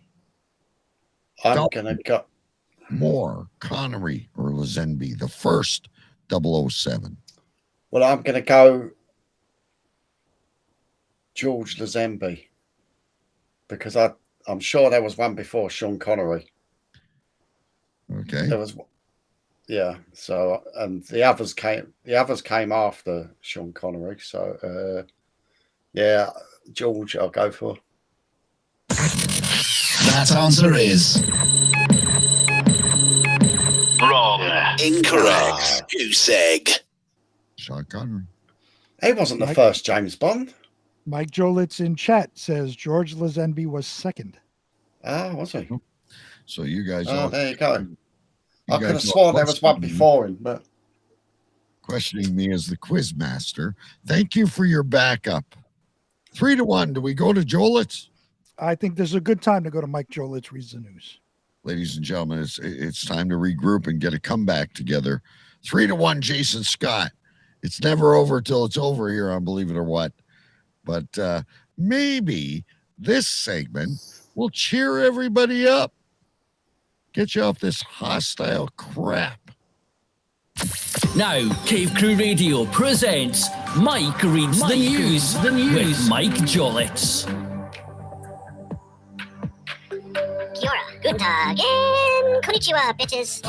I'm going to go Moore, Connery, or Lazenby, the first 007. Well, I'm going to go George Lazenby because I'm sure there was one before Sean Connery. Okay. There was, yeah. So and the others came after Sean Connery. So yeah, George, I'll go for. That answer is wrong. Incorrect. Goose egg. Sean Connery. He wasn't the first James Bond. Mike Jolitz in chat says George Lazenby was second. Was he? So you guys Oh, all there you go. you I could guys have all sworn there was one questioning me- before him, but questioning me as the quiz master. Thank you for your backup. 3-1. Do we go to Jolitz? I think this is a good time to go to Mike Jolitz reads the news. Ladies and gentlemen, it's time to regroup and get a comeback together. 3-1, Jason Scott. It's never over till it's over here on Believe It or What. But maybe this segment will cheer everybody up. Get you off this hostile crap. Now, Cave Crew Radio presents Mike Reads the News with Mike Jolitz. Kia ora, guten tag, and konnichiwa, bitches.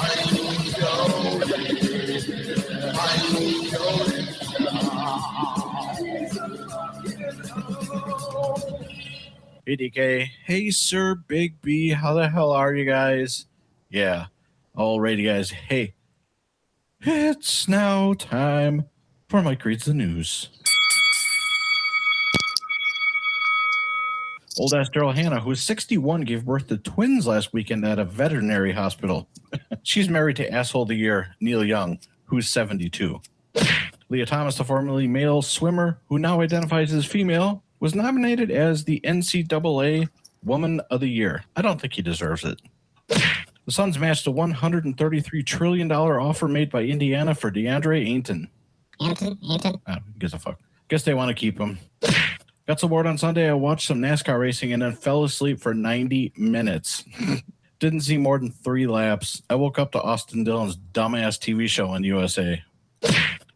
Hey DK, hey Sir Big B, how the hell are you guys? Yeah, alrighty guys, hey, it's now time for Mike Reads the News. Old ass Daryl Hannah, who is 61, gave birth to twins last weekend at a veterinary hospital. She's married to asshole of the year, Neil Young, who's 72. Leah Thomas, the formerly male swimmer, who now identifies as female, was nominated as the NCAA Woman of the Year. I don't think he deserves it. The Suns matched a $133 trillion offer made by Indiana for DeAndre Ayton. Ayton? Gives a fuck. Guess they want to keep him. Got so bored on Sunday, I watched some NASCAR racing and then fell asleep for 90 minutes. Didn't see more than 3 laps. I woke up to Austin Dillon's dumbass TV show on USA.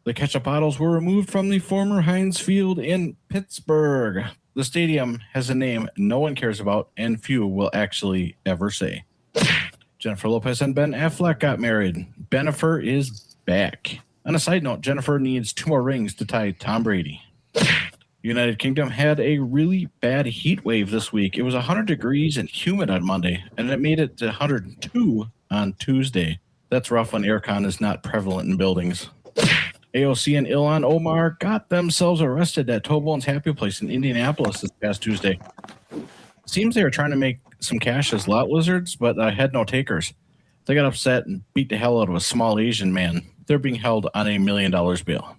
The ketchup bottles were removed from the former Heinz Field in Pittsburgh. The stadium has a name no one cares about and few will actually ever say. Jennifer Lopez and Ben Affleck got married. Bennifer is back. On a side note, Jennifer needs 2 more rings to tie Tom Brady. United Kingdom had a really bad heat wave this week. It was 100 degrees and humid on Monday, and it made it to 102 on Tuesday. That's rough when aircon is not prevalent in buildings. AOC and Ilhan Omar got themselves arrested at Tobone's Happy Place in Indianapolis this past Tuesday. Seems they were trying to make some cash as lot lizards, but had no takers. They got upset and beat the hell out of a small Asian man. They're being held on $1 million bail.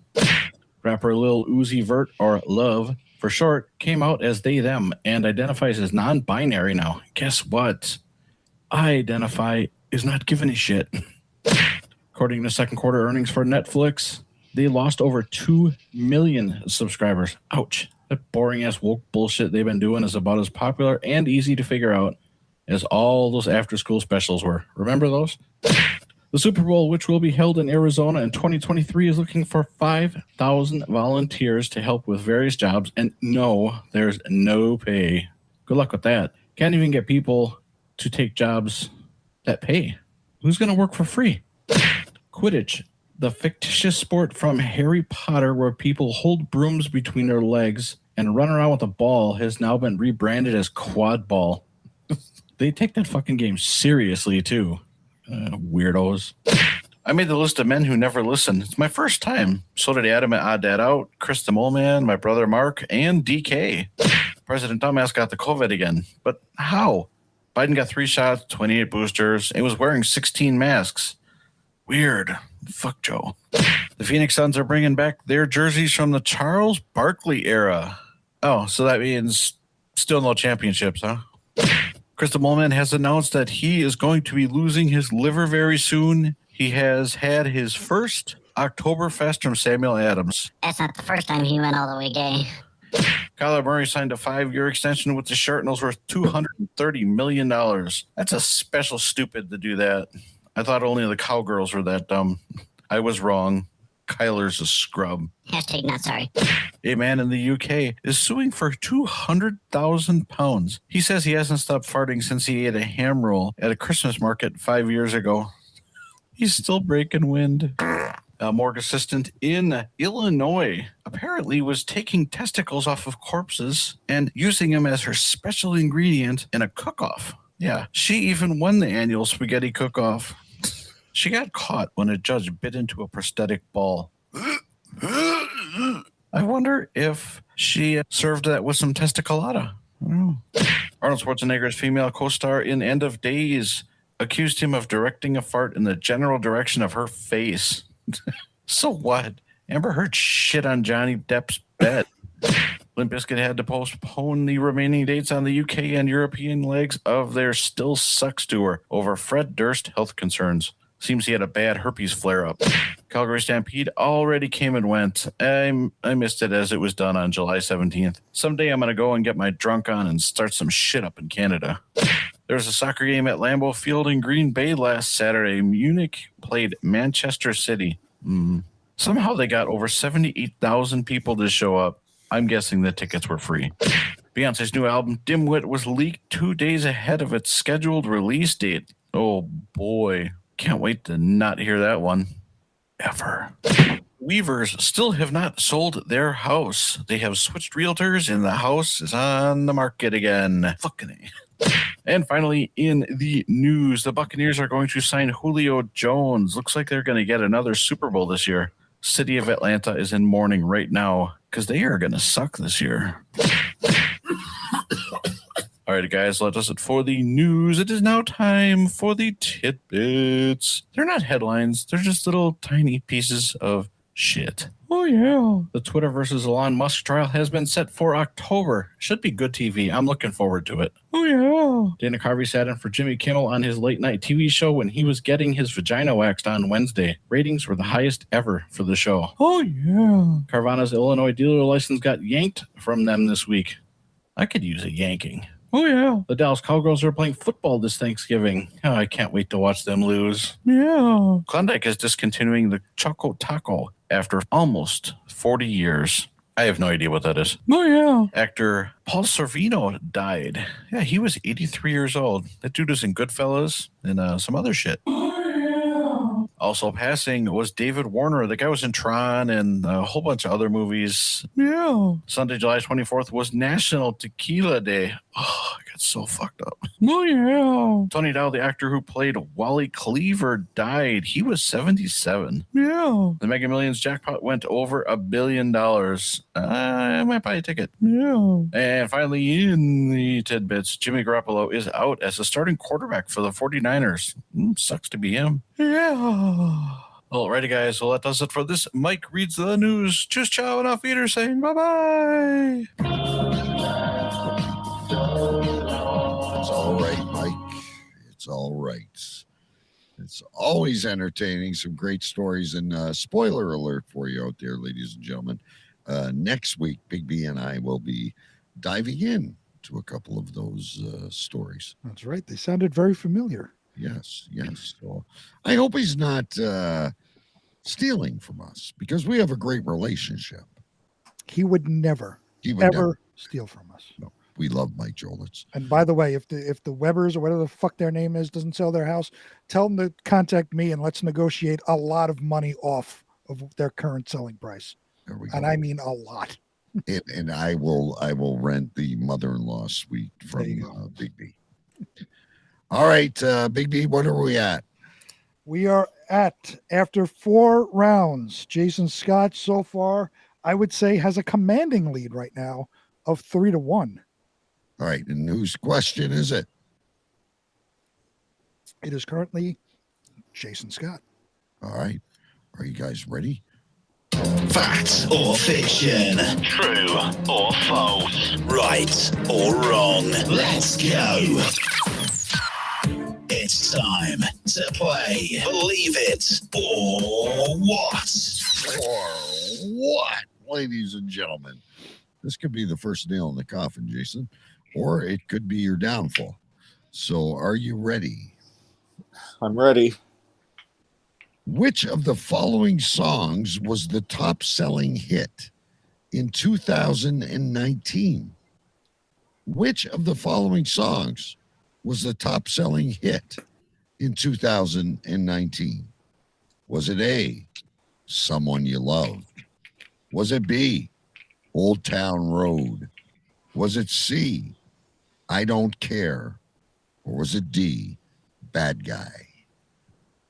Rapper Lil Uzi Vert, or Love for short, came out as they, them, and identifies as non-binary now. Guess what? I identify as not giving a shit. According to second quarter earnings for Netflix, they lost over 2 million subscribers. Ouch. That boring-ass woke bullshit they've been doing is about as popular and easy to figure out as all those after-school specials were. Remember those? The Super Bowl, which will be held in Arizona in 2023, is looking for 5,000 volunteers to help with various jobs, and no, there's no pay. Good luck with that. Can't even get people to take jobs that pay. Who's going to work for free? Quidditch, the fictitious sport from Harry Potter where people hold brooms between their legs and run around with a ball, has now been rebranded as quad ball. They take that fucking game seriously, too. Weirdos. I made the list of men who never listen. It's my first time. So did Adam at Odd Dad Out, Chris the Mole Man, my brother Mark, and DK. President Dumbass got the COVID again. But how? Biden got 3 shots, 28 boosters, and was wearing 16 masks. Weird. Fuck Joe. The Phoenix Suns are bringing back their jerseys from the Charles Barkley era. Oh, so that means still no championships, huh? Chris the Mole Man has announced that he is going to be losing his liver very soon. He has had his first Oktoberfest from Samuel Adams. That's not the first time he went all the way gay. Kyler Murray signed a 5-year extension with the Sharpnels worth $230 million. That's a special stupid to do that. I thought only the cowgirls were that dumb. I was wrong. Kyler's a scrub. Hashtag not sorry. A man in the UK is suing for £200,000. He says he hasn't stopped farting since he ate a ham roll at a Christmas market 5 years ago. He's still breaking wind. A morgue assistant in Illinois apparently was taking testicles off of corpses and using them as her special ingredient in a cook-off. Yeah, she even won the annual spaghetti cook-off. She got caught when a judge bit into a prosthetic ball. I wonder if She served that with some testicolata. Arnold Schwarzenegger's female co-star in End of Days accused him of directing a fart in the general direction of her face. So what? Amber Heard shit on Johnny Depp's bed. Limp Bizkit had to postpone the remaining dates on the UK and European legs of their Still Sucks tour over Fred Durst health concerns. Seems he had a bad herpes flare-up. Calgary Stampede already came and went. I missed it as it was done on July 17th. Someday I'm going to go and get my drunk on and start some shit up in Canada. There was a soccer game at Lambeau Field in Green Bay last Saturday. Munich played Manchester City. Somehow they got over 78,000 people to show up. I'm guessing the tickets were free. Beyonce's new album, Dimwit, was leaked 2 days ahead of its scheduled release date. Oh, boy. Can't wait to not hear that one. Ever. Weavers still have not sold their house. They have switched realtors and the house is on the market again. Fucking A. And finally, in the news, the Buccaneers are going to sign Julio Jones. Looks like they're going to get another Super Bowl this year. City of Atlanta is in mourning right now because they are going to suck this year. All right, guys, that does it for the news. It is now time for the tidbits. They're not headlines. They're just little tiny pieces of shit. Oh, yeah. The Twitter versus Elon Musk trial has been set for October. Should be good TV. I'm looking forward to it. Oh, yeah. Dana Carvey sat in for Jimmy Kimmel on his late-night TV show when he was getting his vagina waxed on Wednesday. Ratings were the highest ever for the show. Oh, yeah. Carvana's Illinois dealer license got yanked from them this week. I could use a yanking. Oh, yeah. The Dallas Cowgirls are playing football this Thanksgiving. Oh, I can't wait to watch them lose. Yeah. Klondike is discontinuing the Choco Taco after almost 40 years. I have no idea what that is. Oh, yeah. Actor Paul Cervino died. Yeah, he was 83 years old. That dude was in Goodfellas and some other shit. Also passing was David Warner. The guy was in Tron and a whole bunch of other movies. Yeah. Sunday, July 24th was National Tequila Day. Oh, I got so fucked up. Oh, yeah. Tony Dow, the actor who played Wally Cleaver, died. He was 77. Yeah. The Mega Millions jackpot went over $1 billion. I might buy a ticket. Yeah. And finally, in the tidbits, Jimmy Garoppolo is out as a starting quarterback for the 49ers. Sucks to be him. Yeah. Alrighty, guys. So that does it for this. Mike reads the news. Tschüss, ciao, and auf Wiedersehen. Bye-bye. It's all right, Mike. It's all right. It's always entertaining. Some great stories. And spoiler alert for you out there, ladies and gentlemen. Next week, Big B and I will be diving in to a couple of those stories. That's right. They sounded very familiar. Yes. So I hope he's not stealing from us because we have a great relationship. He would never steal from us. No, we love Mike Jolitz. And by the way, if the Webbers or whatever the fuck their name is doesn't sell their house, tell them to contact me and let's negotiate a lot of money off of their current selling price. There we go. And I mean a lot. And I will rent the mother-in-law suite from Big B. All right, Big B, what are we at? We are at, after 4 rounds, Jason Scott so far, I would say, has a commanding lead right now of 3-1. All right, and whose question is it? It is currently Jason Scott. All right. Are you guys ready? Fact or fiction? True or false? Right or wrong? Let's go. It's time to play Believe It or What? Or what, ladies and gentlemen? This could be the first nail in the coffin, Jason, or it could be your downfall. So are you ready? I'm ready. Which of the following songs was the top-selling hit in 2019? Which of the following songs was the top-selling hit in 2019? Was it A, Someone You Loved? Was it B, Old Town Road? Was it C, I Don't Care? Or was it D, Bad Guy?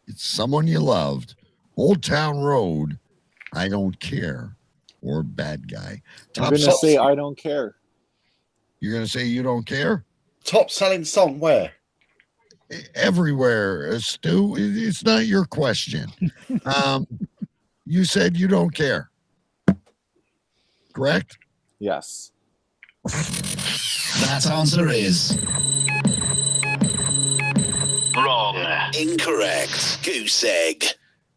It's Someone You Loved, Old Town Road, I Don't Care, or bad guy. I'm going to say I don't care. You're going to say you don't care? Top selling song where? Everywhere, Stu. It's not your question. You said you don't care. Correct? Yes. That answer is wrong. Incorrect. Goose egg.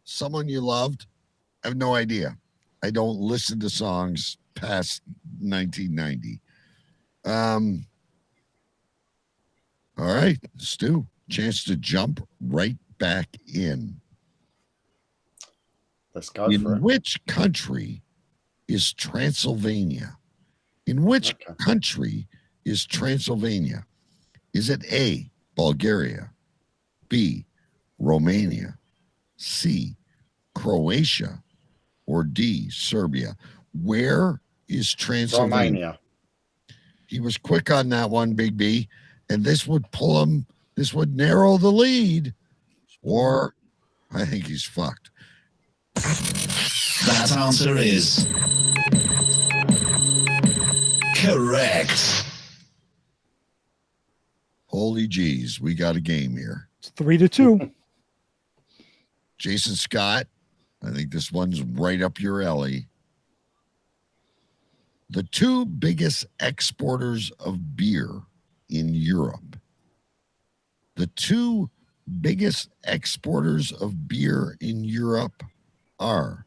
Someone you loved? I have no idea. I don't listen to songs past 1990. All right, Stu, chance to jump right back in. Let's go for it. In which country is Transylvania? In which country is Transylvania? Is it A, Bulgaria, B, Romania, C, Croatia, or D, Serbia? Where is Transylvania? Romania. He was quick on that one, Big B, and this would pull him, this would narrow the lead, or I think he's fucked. That answer is correct. Holy jeez, we got a game here. It's 3-2. Jason Scott, I think this one's right up your alley. The two biggest exporters of beer in Europe. The two biggest exporters of beer in Europe are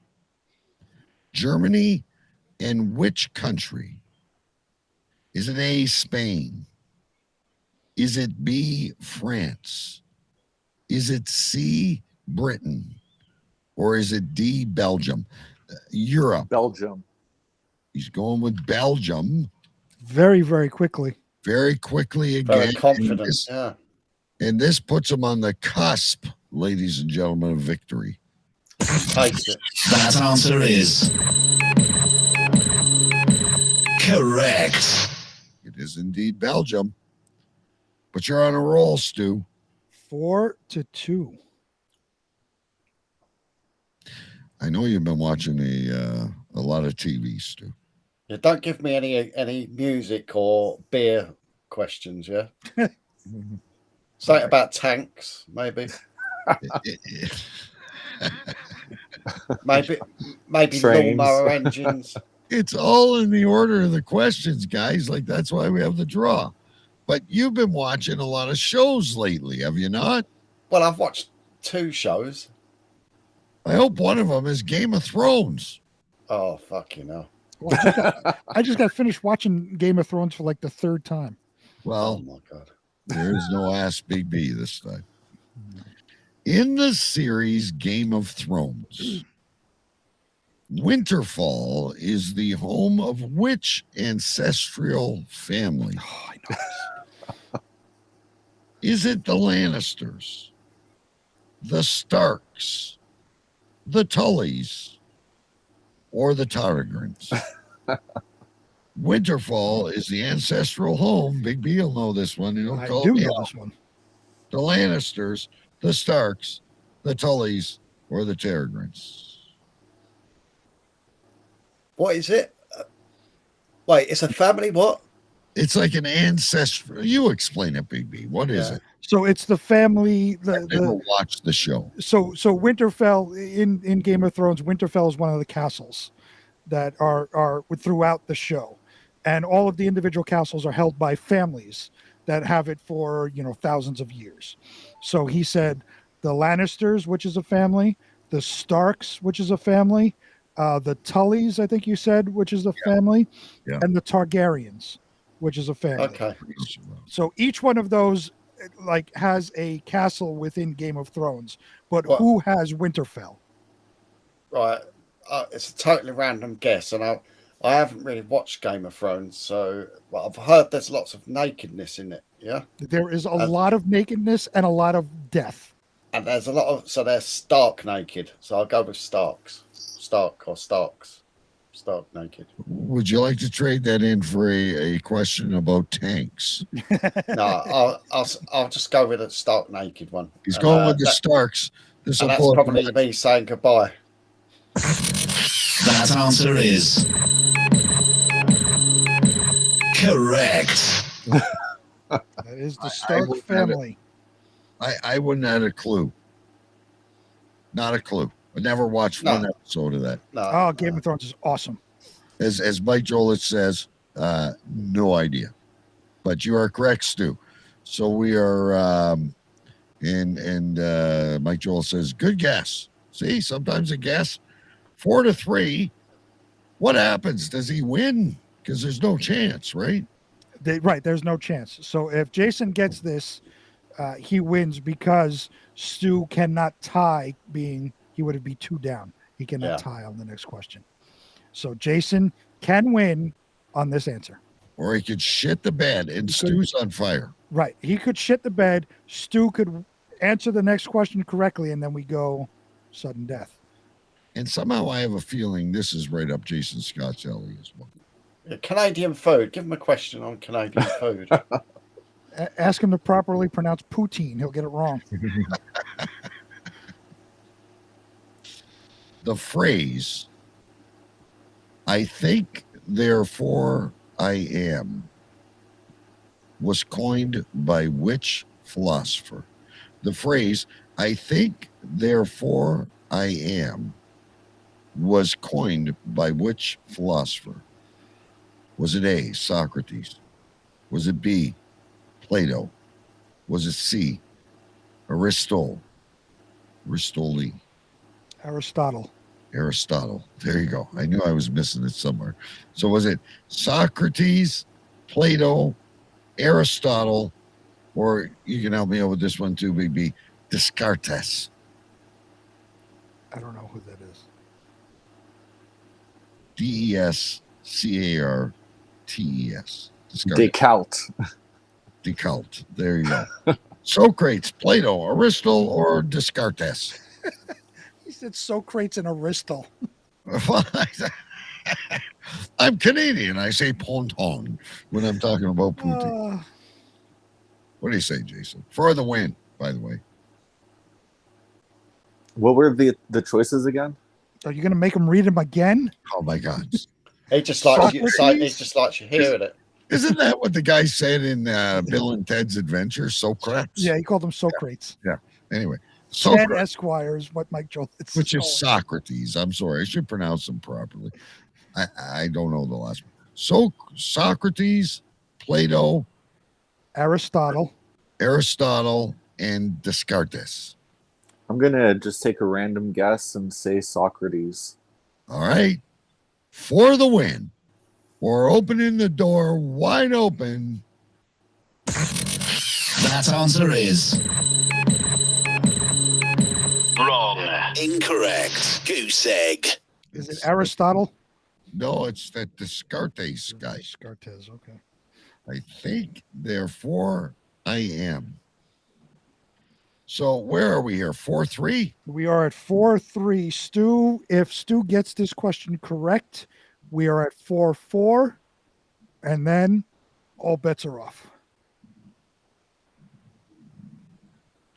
Germany and which country? Is it A, Spain? Is it B, France? Is it C, Britain? Or is it D, Belgium? Europe. Belgium. He's going with Belgium. Very, very quickly. Very quickly again. Very confident. And this puts him on the cusp, ladies and gentlemen, of victory. That answer is correct. It is indeed Belgium. But you're on a roll, Stu. 4-2. I know you've been watching a lot of TV, Stu. Yeah, don't give me any music or beer questions, yeah? Something about tanks, maybe. maybe Trains. lawnmower engines. It's all in the order of the questions, guys. Like, that's why we have the draw. But you've been watching a lot of shows lately, have you not? Well, I've watched 2 shows. I hope one of them is Game of Thrones. Oh, fuck, you know. Well, I just got finished watching Game of Thrones for like the 3rd time. Well, oh my God. There's no Ask Big B this time. In the series Game of Thrones, Winterfell is the home of which ancestral family? Oh, I know this. Is it the Lannisters, the Starks, the Tullys, or the Targaryens? Winterfell is the ancestral home. Big B will know this one. He'll I call do me know out. this one. The Lannisters, the Starks, the Tullys, or the Targaryens? What is it? Wait, it's a family what? It's like an ancestral. You explain it, Big B. What is it? So it's the family. I never watched the show. So Winterfell in Game of Thrones, Winterfell is one of the castles that are throughout the show, and all of the individual castles are held by families that have it for thousands of years. So he said the Lannisters, which is a family, the Starks, which is a family, the Tullys, I think you said, which is a family, and the Targaryens, which is a family. Okay. So each one of those like has a castle within Game of Thrones, but What? who has Winterfell? Right. It's a totally random guess, and I haven't really watched Game of Thrones, so I've heard there's lots of nakedness in it. Yeah. There is a lot of nakedness and a lot of death. And there's a lot of, so they're stark naked. So I'll go with Starks. Stark or Starks. Stark naked. Would you like to trade that in for a question about tanks? No, I'll just go with a stark naked one. He's going with the Starks. This will that's pull probably me saying goodbye. That answer is correct. That is the Stark family. I wouldn't have had a clue. Not a clue. I never watched one episode of that. Oh, Game of Thrones is awesome. As Mike Jolich says, no idea. But you are correct, Stu. So we are, and Mike Joel says, good guess. See, sometimes a guess. 4-3. What happens? Does he win? Because there's no chance, right? Right, there's no chance. So if Jason gets this, he wins because Stu cannot tie, being he would be 2 down. He cannot tie on the next question. So Jason can win on this answer. Or he could shit the bed and Stu's on fire. Right. He could shit the bed. Stu could answer the next question correctly, and then we go sudden death. And somehow I have a feeling this is right up Jason Scott's alley as well. Canadian food. Give him a question on Canadian food. Ask him to properly pronounce poutine. He'll get it wrong. The phrase, I think, therefore I am, was coined by which philosopher? The phrase, I think, therefore I am, was coined by which philosopher? Was it A, Socrates? Was it B, Plato? Was it C, Aristotle? Aristotle. There you go. I knew I was missing it somewhere. So was it Socrates, Plato, Aristotle, or you can help me out with this one too, Big B, Descartes? I don't know who that is. Descartes. Descartes. There you go. Socrates, Plato, Aristotle, or Descartes? He said Socrates and Aristotle. I'm Canadian. I say ponton when I'm talking about poutine. What do you say, Jason? For the win, by the way. What were the choices again? Are you going to make him read them again? Oh my God! He just likes you hearing it. Isn't that what the guy said in Bill and Ted's Adventure? Socrates. Yeah, he called him Socrates. Yeah. Anyway, Ted Esquire is what Mike Joel. Which is Socrates. I'm sorry, I should pronounce them properly. I don't know the last one. So Socrates, Plato, Aristotle, and Descartes. I'm gonna just take a random guess and say Socrates. All right. For the win. We're opening the door wide open. That answer is wrong. Incorrect. Goose egg. Is it Aristotle? No, it's that Descartes guy. Descartes, okay. I think, therefore, I am. So where are we here? 4-3? We are at 4-3. Stu, if Stu gets this question correct, we are at 4-4, and then all bets are off.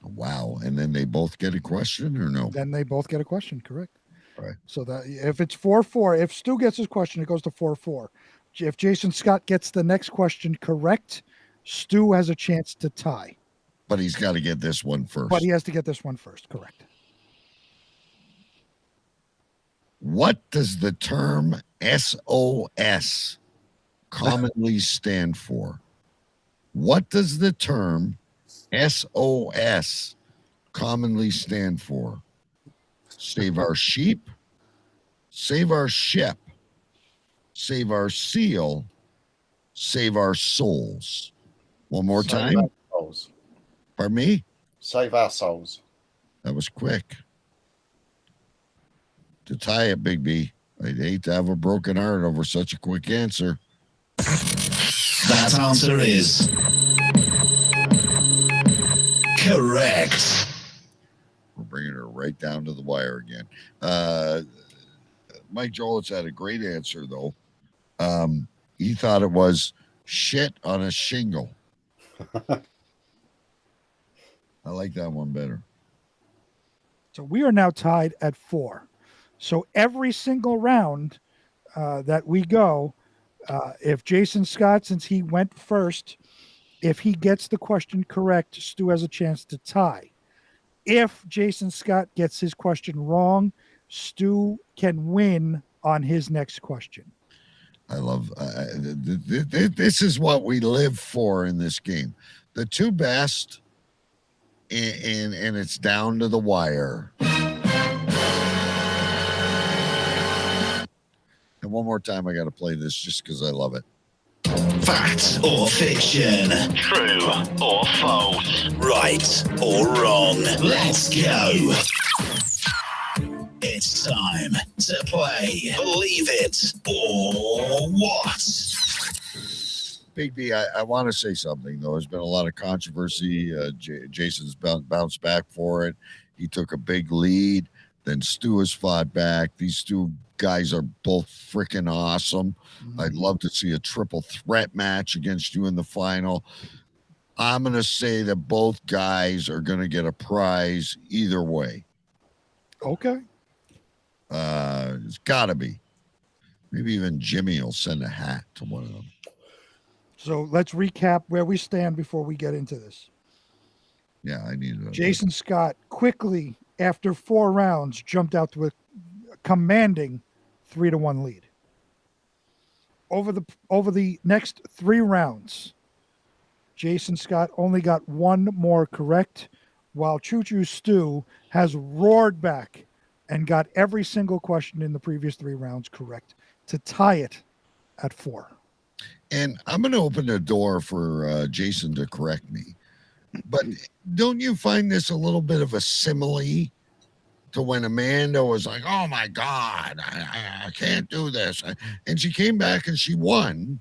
Wow. And then they both get a question or no? Then they both get a question, correct. All right. So that if it's 4-4, if Stu gets his question, it goes to 4-4. If Jason Scott gets the next question correct, Stu has a chance to tie. But he's got to get this one first. But he has to get this one first, correct. What does the term SOS commonly stand for? What does the term SOS commonly stand for? Save our sheep, save our ship, save our seal, save our souls. One more time. Pardon me? Save our souls. That was quick. To tie it, Big B. I'd hate to have a broken heart over such a quick answer. That answer is correct. We're bringing her right down to the wire again. Mike Jolich had a great answer, though. He thought it was shit on a shingle. I like that one better. So we are now tied at 4. So every single round that we go, if Jason Scott, since he went first, if he gets the question correct, Stu has a chance to tie. If Jason Scott gets his question wrong, Stu can win on his next question. I love this is what we live for in this game. The two best, and it's down to the wire. And one more time, I got to play this just because I love it. Fact or fiction? True or false? Right or wrong? Let's go. It's time to play Believe It or What? Big B, I want to say something, though. There's been a lot of controversy. Jason's bounced back for it. He took a big lead. Then Stu has fought back. These two guys are both freaking awesome. I'd love to see a triple threat match against you in the final. I'm going to say that both guys are going to get a prize either way. Okay. It's got to be. Maybe even Jimmy will send a hat to one of them. So let's recap where we stand before we get into this. Yeah, I need to. Jason Scott quickly, after 4 rounds, jumped out to a commanding 3-1 lead. Over the next 3 rounds, Jason Scott only got 1 more correct, while Choo Choo Stu has roared back and got every single question in the previous 3 rounds correct to tie it at 4. And I'm going to open the door for Jason to correct me. But don't you find this a little bit of a simile to when Amanda was like, oh, my God, I can't do this. And she came back and she won.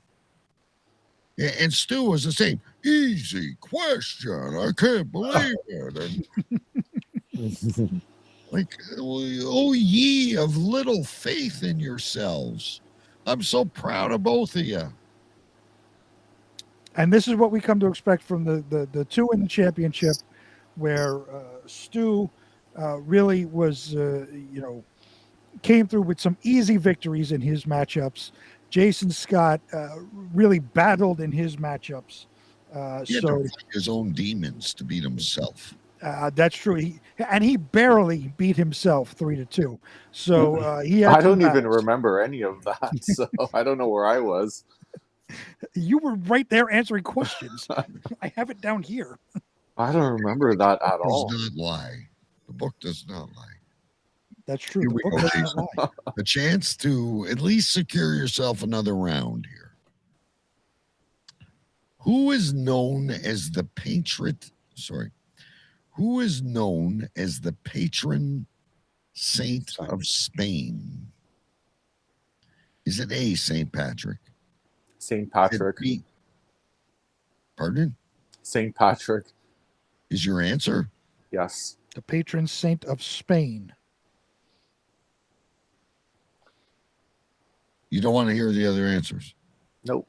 And Stu was the same. Easy question. I can't believe it. And like, oh, ye of little faith in yourselves. I'm so proud of both of you. And this is what we come to expect from the two in the championship, where Stu really was, came through with some easy victories in his matchups. Jason Scott really battled in his matchups. He had to fight his own demons to beat himself. That's true. He barely beat himself 3-2. So he had I don't even remember any of that. So I don't know where I was. You were right there answering questions. I have it down here. I don't remember that at all. Does not lie. The book does not lie. That's true. Here The we book go, does not Jason. lie. A chance to at least secure yourself another round here. Who is known as the patron saint of Spain? Is it A, St. Patrick? St. Patrick. Pardon? St. Patrick. Is your answer? Yes. The patron saint of Spain. You don't want to hear the other answers? Nope.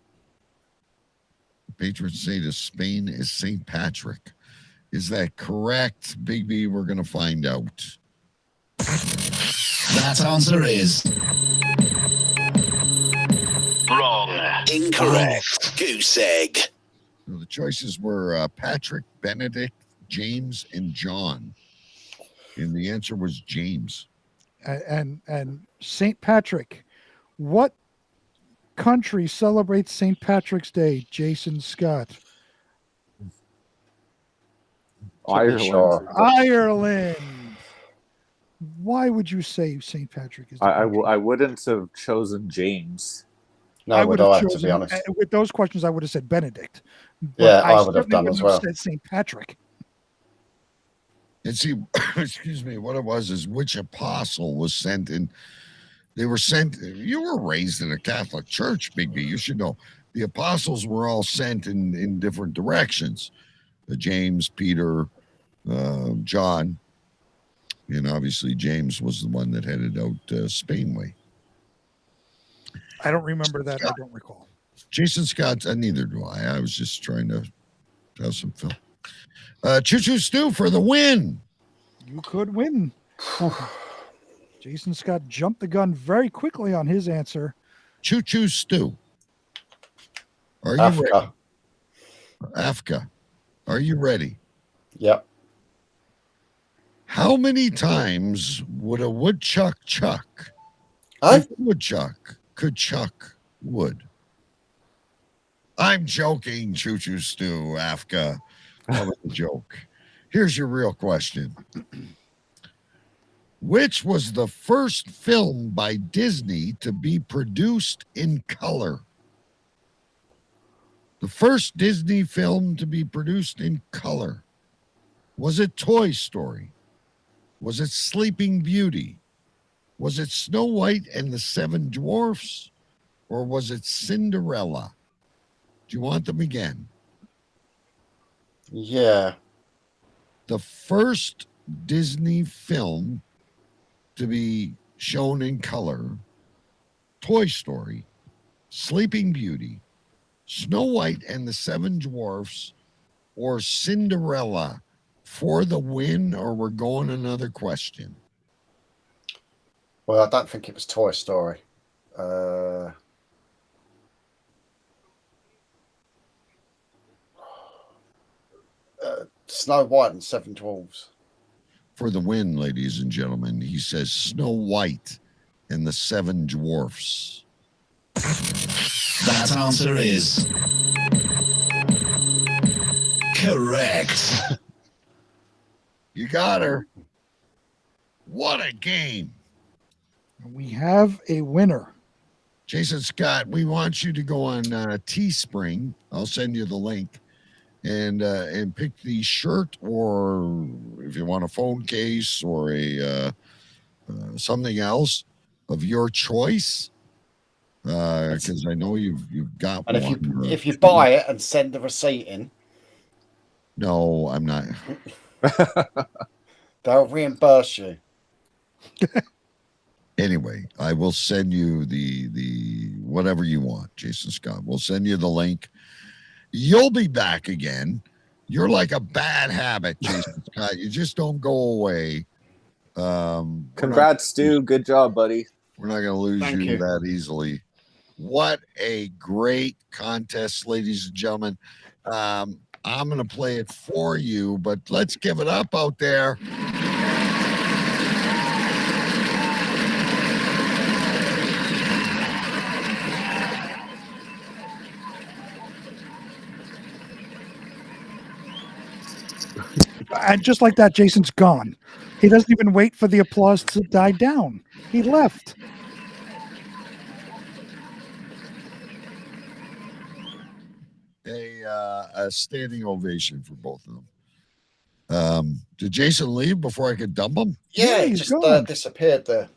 The patron saint of Spain is St. Patrick. Is that correct, Big B? We're going to find out. That answer is wrong. Incorrect. Goose egg. So the choices were Patrick, Benedict, James, and John. And the answer was James. And St. Patrick. What country celebrates St. Patrick's Day, Jason Scott? Ireland. Ireland. Why would you say St. Patrick is? I wouldn't have chosen James. No, I would have chosen, to be honest. With those questions, I would have said Benedict. But Yeah, I would have certainly done wouldn't as well. have said St. Patrick. And see, excuse me, what it was is which apostle was sent in. They were sent. You were raised in a Catholic church, Big B. You should know. The apostles were all sent in different directions. James, Peter, John, and obviously James was the one that headed out Spain way. I don't remember that. I don't recall. Jason Scott, neither do I. I was just trying to have some film. Choo Choo Stu for the win. You could win. Jason Scott jumped the gun very quickly on his answer. Choo Choo Stu. Are you Afka. ready? Afka. Are you ready? Yep. How many times would a woodchuck chuck? Huh? If a woodchuck could chuck wood. I'm joking, Choo Choo Stu, Afka. That was a joke. Here's your real question. Which was the first film by Disney to be produced in color? The first Disney film to be produced in color. Was it Toy Story? Was it Sleeping Beauty? Was it Snow White and the Seven Dwarfs? Or was it Cinderella? Do you want them again? Yeah. The first Disney film to be shown in color, Toy Story, Sleeping Beauty, Snow White and the Seven Dwarfs, or Cinderella for the win, or we're going another question? Well, I don't think it was Toy Story. Snow White and Seven Dwarfs. For the win, ladies and gentlemen, he says Snow White and the Seven Dwarfs. That answer is correct. You got her. What a game. We have a winner. Jason Scott, we want you to go on Teespring. I'll send you the link. And pick the shirt, or if you want a phone case or a something else of your choice, because I know you've got And one. if you buy it and send the receipt in, no, I'm not. they'll reimburse you. Anyway, I will send you the whatever you want, Jason Scott. We'll send you the link. You'll be back again. You're like a bad habit, Jason Scott. You just don't go away. Congrats, Stu. Good job, buddy. We're not going to lose you that easily. What a great contest, ladies and gentlemen. I'm going to play it for you, but let's give it up out there. And just like that, Jason's gone. He doesn't even wait for the applause to die down. He left. A standing ovation for both of them. Did Jason leave before I could dump him? Yeah, he just disappeared there.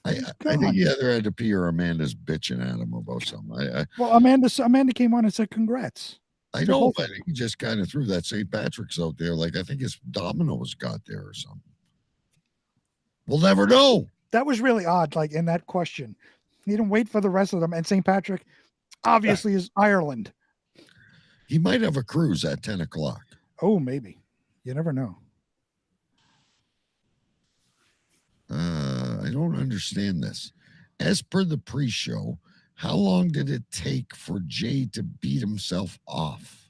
I think he either had to pee or Amanda's bitching at him about something. Well, Amanda came on and said congrats. I know, but he just kind of threw that St. Patrick's out there. Like, I think his dominoes got there or something. We'll never know. That was really odd, like, in that question. He didn't wait for the rest of them. And St. Patrick, obviously, is Ireland. He might have a cruise at 10 o'clock. Oh, maybe. You never know. I don't understand this. As per the pre-show, how long did it take for Jay to beat himself off?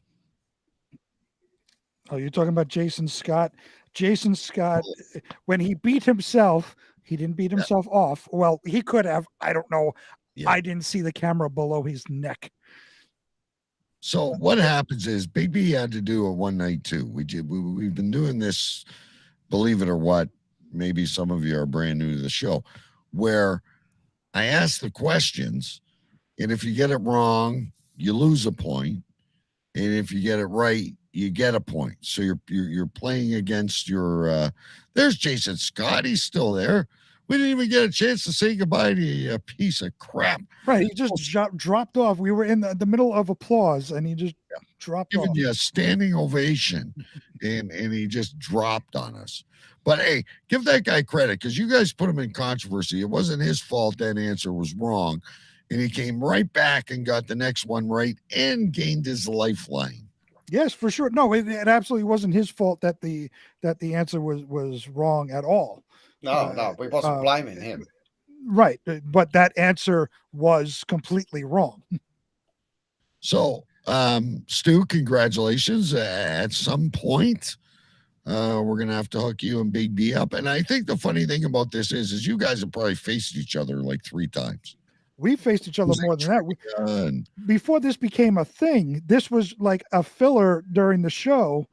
Oh, you're talking about Jason Scott? Jason Scott, when he beat himself, he didn't beat himself off. Well, he could have. I don't know. Yeah. I didn't see the camera below his neck. So what happens is Big B had to do a one night too. We've been doing this, believe it or what, maybe some of you are brand new to the show, where I ask the questions, and if you get it wrong, you lose a point, and if you get it right, you get a point. So you're playing against your. There's Jason Scott. He's still there. We didn't even get a chance to say goodbye to you, you piece of crap. Right, he just dropped off. We were in the middle of applause, and he just dropped off. Giving you a standing ovation, and he just dropped on us. But hey, give that guy credit, because you guys put him in controversy. It wasn't his fault that answer was wrong, and he came right back and got the next one right and gained his lifeline. Yes, for sure. No, it absolutely wasn't his fault that the answer was wrong at all. No, we wasn't blaming him. Right, but that answer was completely wrong. So, Stu, congratulations. At some point, we're gonna have to hook you and Big B up. And I think the funny thing about this is you guys have probably faced each other like 3 times. We faced each other more than that. Before this became a thing, this was like a filler during the show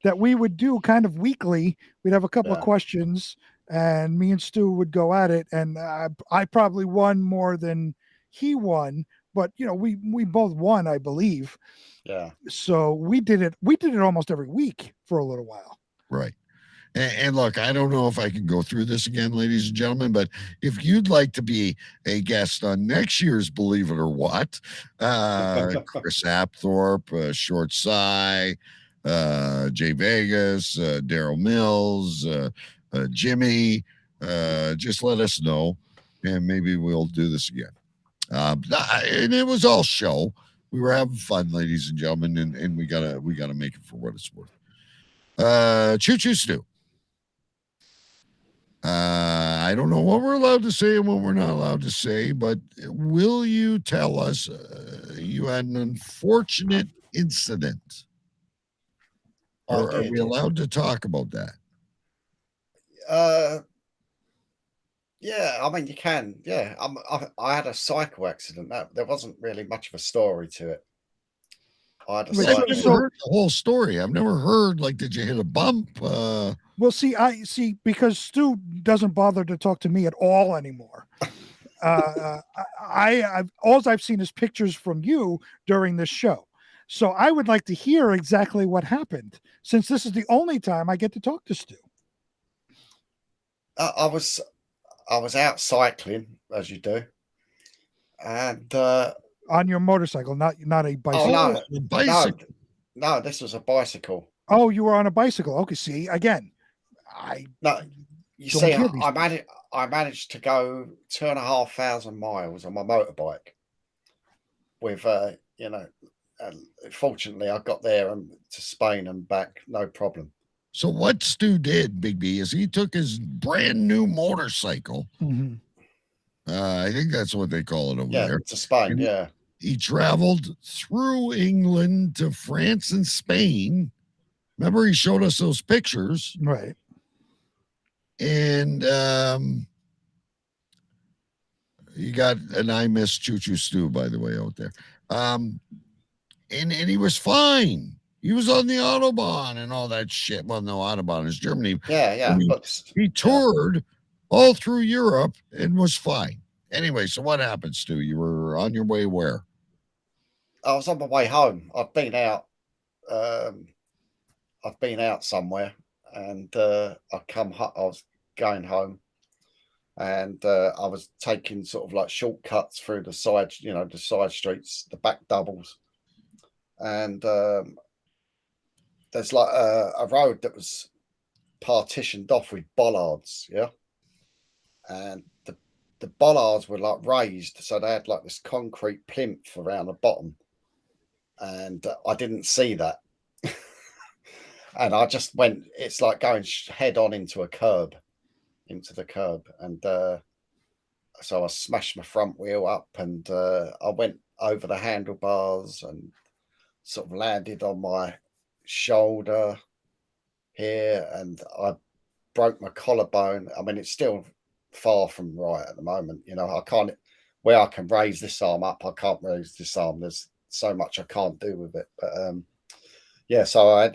that we would do kind of weekly. We'd have a couple of questions, and me and Stu would go at it. And I probably won more than he won, but we both won, I believe. Yeah. So we did it almost every week for a little while. Right. And look, I don't know if I can go through this again, ladies and gentlemen, but if you'd like to be a guest on next year's Believe It or What, Chris Apthorpe, Short Cy, Jay Vegas, Daryl Mills, Jimmy, just let us know, and maybe we'll do this again. And it was all show. We were having fun, ladies and gentlemen, and we gotta make it for what it's worth. Choo Choo Stu. I don't know what we're allowed to say and what we're not allowed to say, but will you tell us you had an unfortunate incident? Or are we allowed to talk about that? Yeah, I mean, you can. Yeah, I had a cycle accident. There wasn't really much of a story to it. I've never heard the whole story. I've never heard, like, did you hit a bump? Well, see, because Stu doesn't bother to talk to me at all anymore. I've seen is pictures from you during this show. So I would like to hear exactly what happened, since this is the only time I get to talk to Stu. I was out cycling, as you do, and on your motorcycle, not a bicycle. Oh, no, this was a bicycle. Oh, you were on a bicycle. Okay, see, again, I managed to go 2,500 miles on my motorbike with fortunately I got there and to Spain and back, no problem. So what Stu did, Big B, is he took his brand new motorcycle. Mm-hmm. I think that's what they call it over there. To Spain, and he traveled through England to France and Spain. Remember, he showed us those pictures. Right. And you got, and I miss Choo Choo Stu, by the way, out there. And he was fine. He was on the Autobahn and all that shit. Well, no, Autobahn is Germany. Yeah. He toured all through Europe and was fine. Anyway, so what happened, Stu? You were on your way where? I was on my way home. I've been out somewhere, and I was going home, and I was taking sort of like shortcuts through the side, the side streets, the back doubles, and there's like a road that was partitioned off with bollards, and the bollards were like raised, so they had like this concrete plinth around the bottom, and I didn't see that. And I just went, it's like going head on into the curb. And so I smashed my front wheel up, and I went over the handlebars and sort of landed on my shoulder here, and I broke my collarbone. I mean, it's still far from right at the moment. I can't, where I can raise this arm up, I can't raise this arm. There's so much I can't do with it. But so I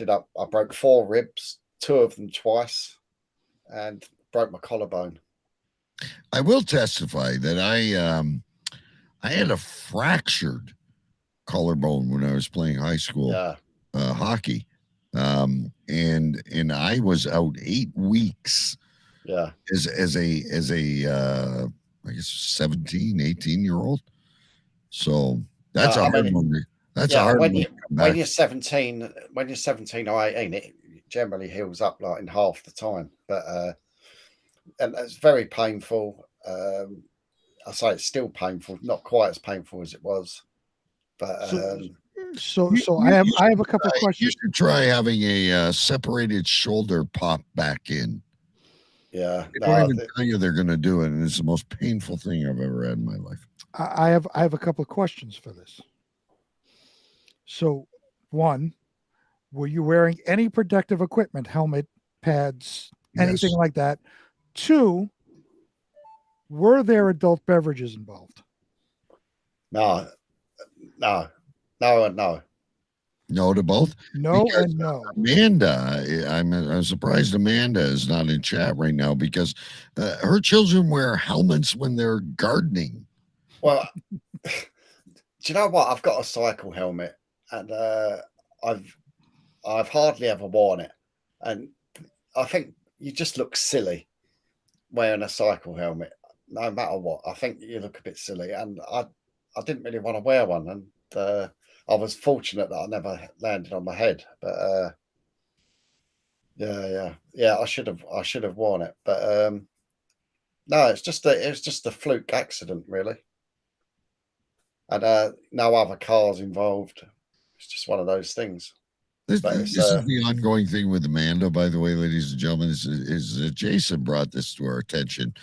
broke 4 ribs, 2 of them twice, and broke my collarbone. I will testify that I had a fractured collarbone when I was playing high school hockey. And I was out 8 weeks. Yeah. As a I guess 17, 18-year-old. So that's a hard one. That's a hard one to come back. When you're 17 or 18, it generally heals up like in half the time. But and it's very painful. I say it's still painful, not quite as painful as it was. But so I have a couple of questions. You should try having a separated shoulder pop back in. Yeah. They don't even tell you they're going to do it, and it's the most painful thing I've ever had in my life. I have a couple of questions for this. So, one, were you wearing any protective equipment, helmet, pads, anything Yes. like that? Two, were there adult beverages involved? No. No to both. No Because, and no. Amanda, I'm surprised Amanda is not in chat right now because her children wear helmets when they're gardening. Well, do you know what? I've got a cycle helmet, and I've hardly ever worn it, and I think you just look silly wearing a cycle helmet, no matter what. I think you look a bit silly, and I didn't really want to wear one, and I was fortunate that I never landed on my head, but yeah, I should have worn it, but no, it was just a fluke accident, really, and no other cars involved. It's just one of those things. This is the ongoing thing with Amanda, by the way, ladies and gentlemen, is Jason brought this to our attention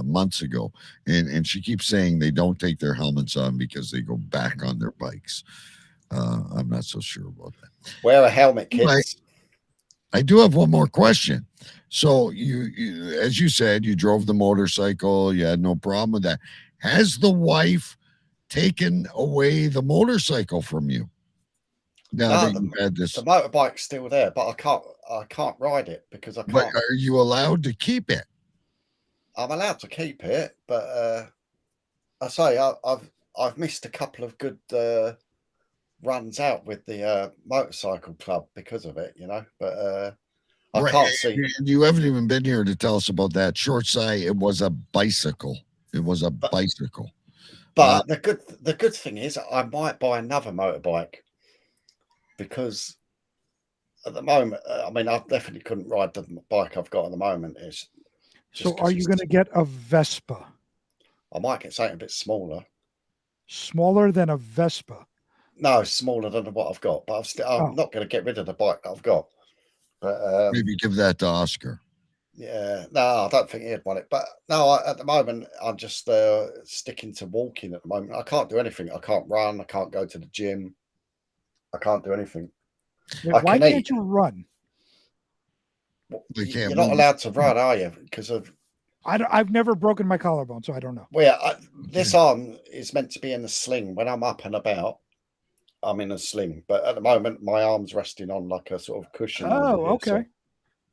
months ago, and she keeps saying they don't take their helmets on because they go back on their bikes. I'm not so sure about that. Wear a helmet, kids. I do have one more question. So you, as you said, you drove the motorcycle. You had no problem with that. Has the wife taken away the motorcycle from you? Now that you've had this, the motorbike's still there, but I can't ride it because I can't. But are you allowed to keep it? I'm allowed to keep it, but I say I've missed a couple of good runs out with the motorcycle club because of it, you know. But I can't see. You haven't even been here to tell us about that. Short side, it was a bicycle. It was a bicycle. But the good thing is, I might buy another motorbike. Because at the moment, I mean, I definitely couldn't ride the bike I've got at the moment. So are you going to get a Vespa? I might get something a bit smaller. Smaller than a Vespa? No, smaller than what I've got. But I'm not going to get rid of the bike that I've got. But maybe give that to Oscar. Yeah, no, I don't think he'd want it. But no, at the moment, I'm just sticking to walking at the moment. I can't do anything. I can't run. I can't go to the gym. I can't do anything. Why can't you run? You're not allowed to run, are you? Because of I've never broken my collarbone, so I don't know. Well, yeah, this arm is meant to be in a sling. When I'm up and about, I'm in a sling. But at the moment, my arm's resting on like a sort of cushion. Oh, here, okay.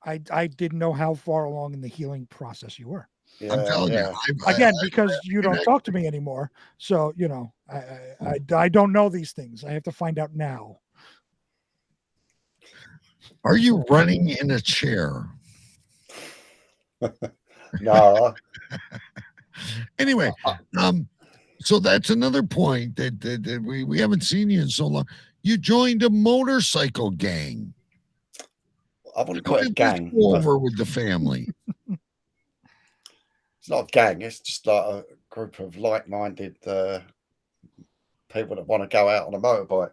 So. I didn't know how far along in the healing process you were. Yeah, I'm telling you. Again, because you don't talk to me anymore. So, you know, I don't know these things. I have to find out now. Are you running in a chair? No. Anyway, so that's another point that we haven't seen you in so long. You joined a motorcycle gang. I wouldn't call it a gang. Over with the family. It's not a gang. It's just like a group of like-minded people that want to go out on a motorbike.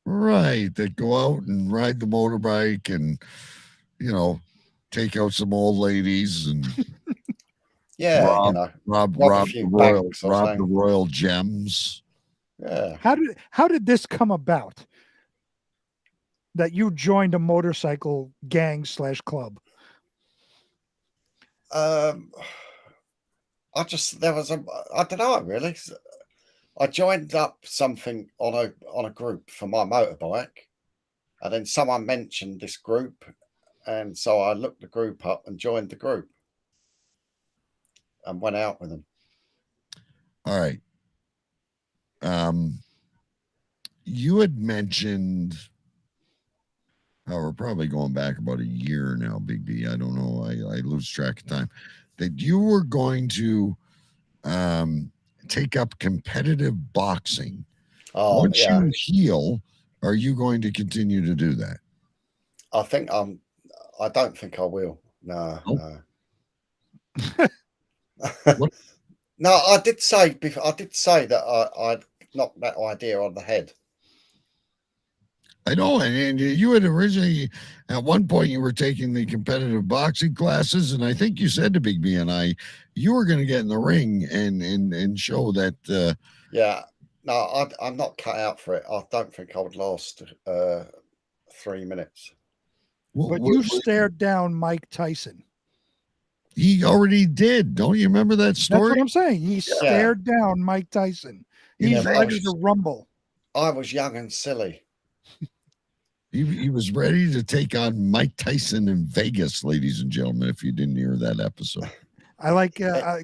Right, that go out and ride the motorbike and, you know, take out some old ladies and rob the royal gems. Yeah. How did this come about? That you joined a motorcycle gang / club? I don't know really. I joined up something on a group for my motorbike, and then someone mentioned this group, and so I looked the group up and joined the group and went out with them. All right. You had mentioned, we're probably going back about a year now, Big B. I don't know. I lose track of time. That you were going to take up competitive boxing. Once you heal, are you going to continue to do that? I think I don't think I will. No. No, I did say before. I did say that I'd knocked that idea on the head. I know, and you had originally, at one point, you were taking the competitive boxing classes, and I think you said to Big B and I, you were going to get in the ring and show that. Yeah, no, I'm not cut out for it. I don't think I would last 3 minutes. But you stared down Mike Tyson. He already did. Don't you remember that story? That's what I'm saying. He stared down Mike Tyson. He's ready to rumble. I was young and silly. He was ready to take on Mike Tyson in Vegas, ladies and gentlemen, if you didn't hear that episode. I like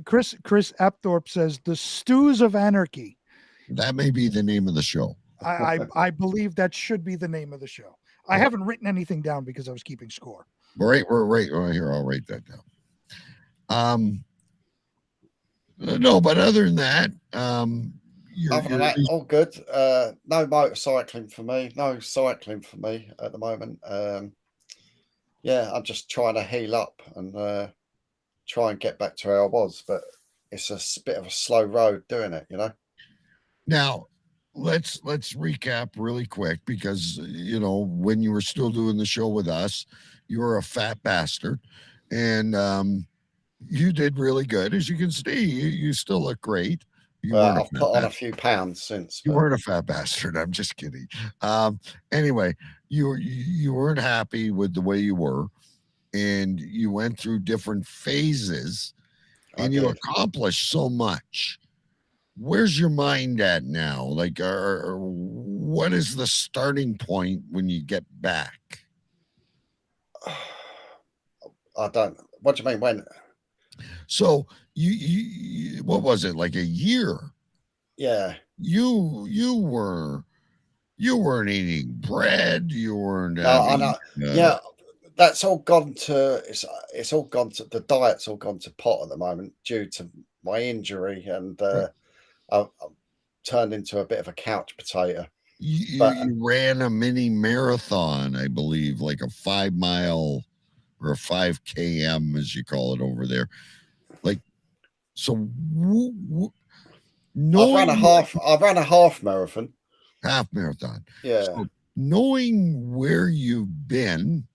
Chris Apthorpe says the Stews of Anarchy. That may be the name of the show. I believe that should be the name of the show. I haven't written anything down because I was keeping score. Right here. I'll write that down. No, but other than that, all good. No motorcycling for me. No cycling for me at the moment. Yeah, I'm just trying to heal up and try and get back to where I was, but it's a bit of a slow road doing it, you know. Now, let's recap really quick because when you were still doing the show with us, you were a fat bastard, and you did really good. As you can see, you still look great. I've put on a few pounds since. You weren't a fat bastard. I'm just kidding. Anyway, you weren't happy with the way you were, and you went through different phases, and you accomplished so much. Where's your mind at now? Like, what is the starting point when you get back? I don't. What do you mean when? So you what was it, like a year? Yeah. You weren't eating bread. You weren't. I know. Yeah, that's all gone to. It's all gone to the diet's all gone to pot at the moment due to my injury, and I've turned into a bit of a couch potato. You ran a mini marathon, I believe, like a 5 mile or a 5 km, as you call it over there. Like, so I ran a half marathon. Half marathon. Yeah. So knowing where you've been,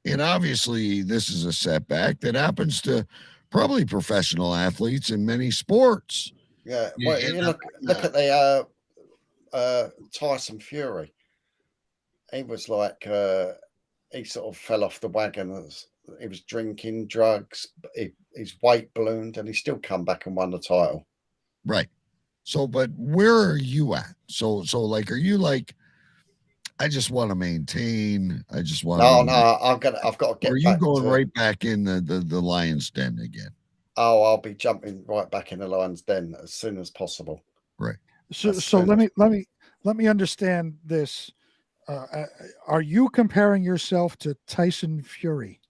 and obviously this is a setback that happens to probably professional athletes in many sports. Yeah. Well, you look at the Tyson Fury. He was like he sort of fell off the wagon. He was drinking drugs. His weight ballooned, and he still come back and won the title. Right. So, but where are you at? So like, are you like, I just want to maintain. I just want. No, I've got to get. Are you going right back in the lion's den again? Oh, I'll be jumping right back in the lion's den as soon as possible. Right. So let me understand this. Are you comparing yourself to Tyson Fury?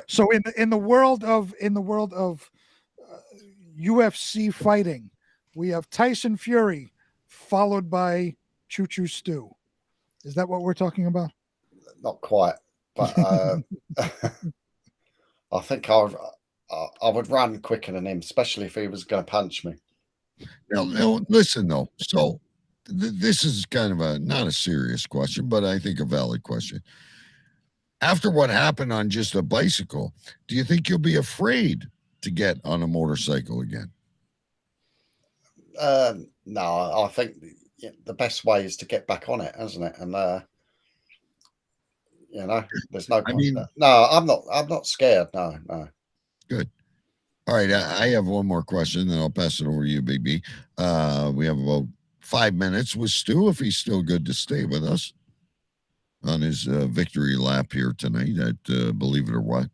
So in the world of UFC fighting, we have Tyson Fury followed by Choo Choo Stu. Is that what we're talking about? Not quite, but I think I would run quicker than him, especially if he was going to punch me. Now listen though. So this is kind of not a serious question, but I think a valid question. After what happened on just a bicycle, do you think you'll be afraid to get on a motorcycle again? No, I think the best way is to get back on it, isn't it? And there's no. No, I'm not scared. No. Good. All right, I have one more question, then I'll pass it over to you, Big B. We have about 5 minutes with Stu, if he's still good to stay with us on his victory lap here tonight at Believe It or What.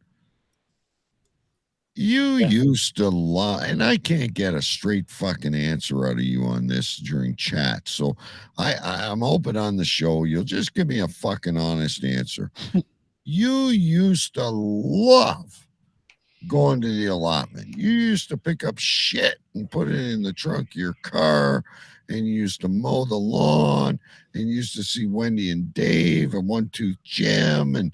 You used to lie, and I can't get a straight fucking answer out of you on this during chat. So I'm hoping on the show you'll just give me a fucking honest answer. You used to love going to the allotment. You used to pick up shit and put it in the trunk of your car, and you used to mow the lawn, and you used to see Wendy and Dave and One Tooth Jim and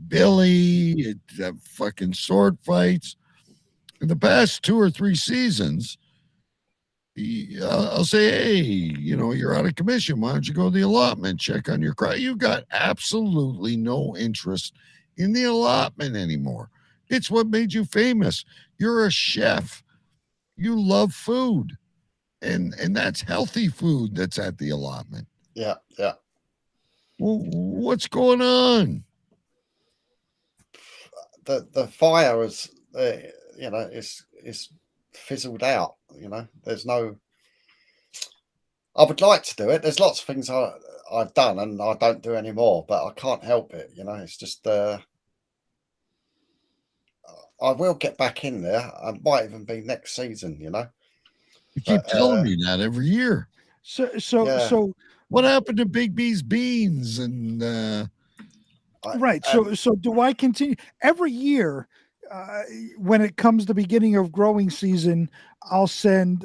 Billy at fucking sword fights. In the past 2 or 3 seasons, I'll say, hey, you're out of commission. Why don't you go to the allotment? Check on your crowd. You got absolutely no interest in the allotment anymore. It's what made you famous. You're a chef. You love food, and that's healthy food that's at the allotment. Yeah, yeah. Well, what's going on? The fire is, is fizzled out. There's no. I would like to do it. There's lots of things I've done and I don't do anymore, but I can't help it. It's just I will get back in there. I might even be next season. You keep telling me that every year. So what happened to Big B's beans and? Right. So do I continue every year? When it comes to beginning of growing season, I'll send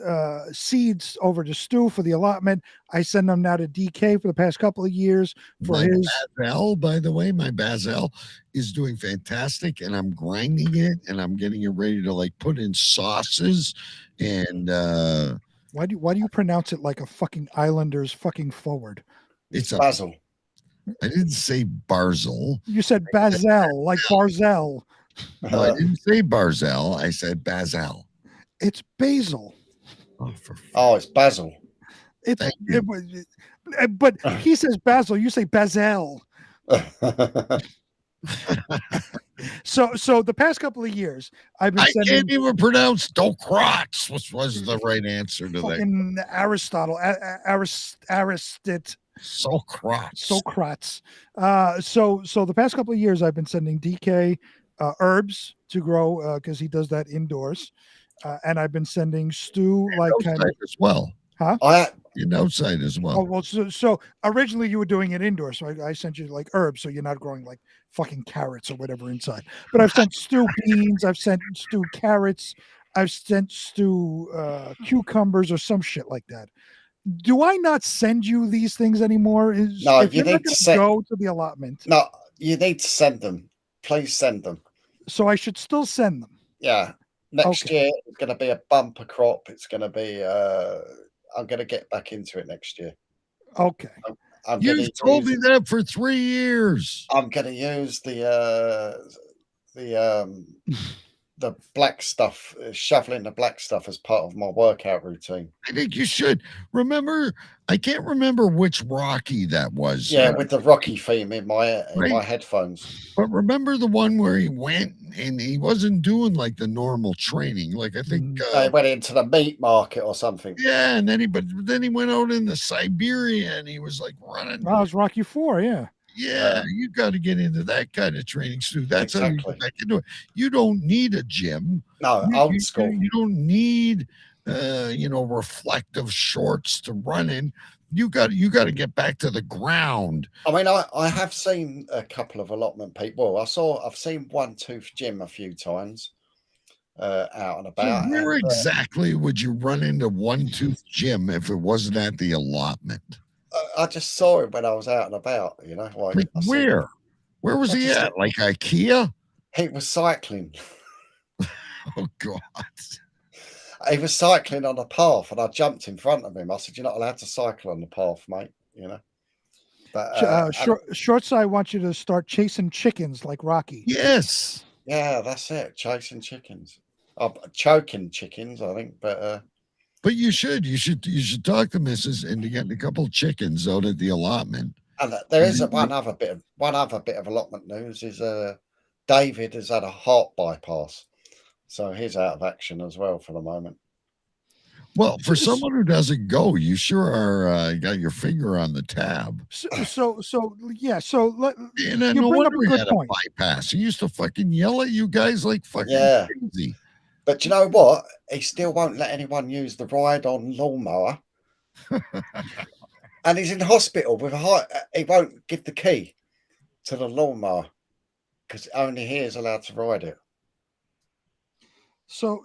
seeds over to Stu for the allotment. I send them now to DK for the past couple of years for his basil. By the way, my basil is doing fantastic, and I'm grinding it and I'm getting it ready to put in sauces. And why do you pronounce it like a fucking Islanders fucking forward? It's basil. I didn't say Barzil. You said Bazel, like Barzell. No, I didn't say Barzell. I said Basil. It's basil. It's basil. But he says basil. You say bazel. So the past couple of years, I've been. I can't even pronounce Socrates, which was the right answer to fucking that. Aristotle, Aristot. Socrates. So the past couple of years, I've been sending DK herbs to grow because he does that indoors, and I've been sending Stu as well. Huh? Outside as well. Oh well, so originally you were doing it indoors, so I sent you herbs, so you're not growing fucking carrots or whatever inside. But I've sent Stu beans, I've sent Stu carrots, I've sent Stu cucumbers or some shit like that. Do I not send you these things anymore? No, you need to go to the allotment. No, you need to send them. Please send them. So I should still send them. Yeah. Next year it's going to be a bumper crop. It's going to be. I'm going to get back into it next year. Okay. You've told me that for 3 years. I'm going to use the black stuff, shoveling the black stuff as part of my workout routine. I think you should. Remember, I can't remember which Rocky that was. Yeah, with the Rocky theme in my headphones. But remember the one where he went and he wasn't doing the normal training. I think he went into the meat market or something. Yeah, and then he went out into Siberia and he was running. Well, it was Rocky IV, yeah. Yeah, you got to get into that kind of training, Stu. That's how you get back into it. You don't need a gym. No, old school. You don't need, reflective shorts to run in. You got to get back to the ground. I mean, I have seen a couple of allotment people. I've seen One Tooth Gym a few times out and about. So where exactly would you run into One Tooth Gym if it wasn't at the allotment? I just saw him when I was out and about, where? Where was he at? IKEA? He was cycling. Oh, God. He was cycling on a path and I jumped in front of him. I said, "You're not allowed to cycle on the path, mate." But short side wants you to start chasing chickens like Rocky. Yes. Yeah, that's it. Chasing chickens. Choking chickens, I think. But you should talk to Mrs. into getting a couple of chickens out at the allotment. And there is one other bit of allotment news is David has had a heart bypass, so he's out of action as well for the moment. Well, for someone who doesn't go, you sure are got your finger on the tab. So yeah. You bring up a good point. Bypass. He used to fucking yell at you guys like fucking crazy. But you know what? He still won't let anyone use the ride-on lawnmower. And he's in hospital with a heart. He won't give the key to the lawnmower because only he is allowed to ride it. So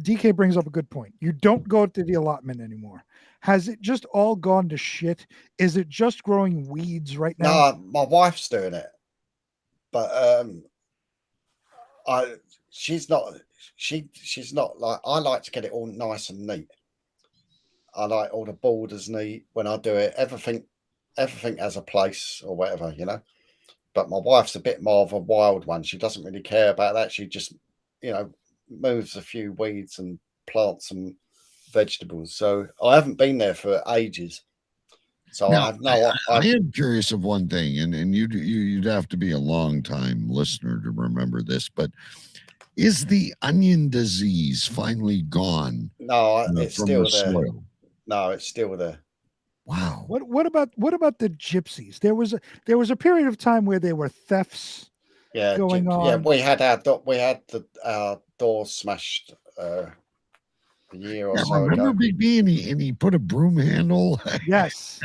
DK brings up a good point. You don't go to the allotment anymore. Has it just all gone to shit? Is it just growing weeds right now? No, my wife's doing it. But she's not like, I like to get it all nice and neat. I like all the borders neat when I do it. Everything has a place or whatever, you know. But my wife's a bit more of a wild one. She doesn't really care about that. She just, you know, moves a few weeds and plants some vegetables. So I haven't been there for ages. So Now, I have no. I am curious of one thing, and you'd have to be a long time listener to remember this, but is the onion disease finally gone? No, it's from still the there. soil? No, it's still there. Wow. What about the gypsies? There was a period of time where there were thefts going on. Yeah, we had our doors smashed a year or so remember ago. Big B and he put a broom handle? Yes.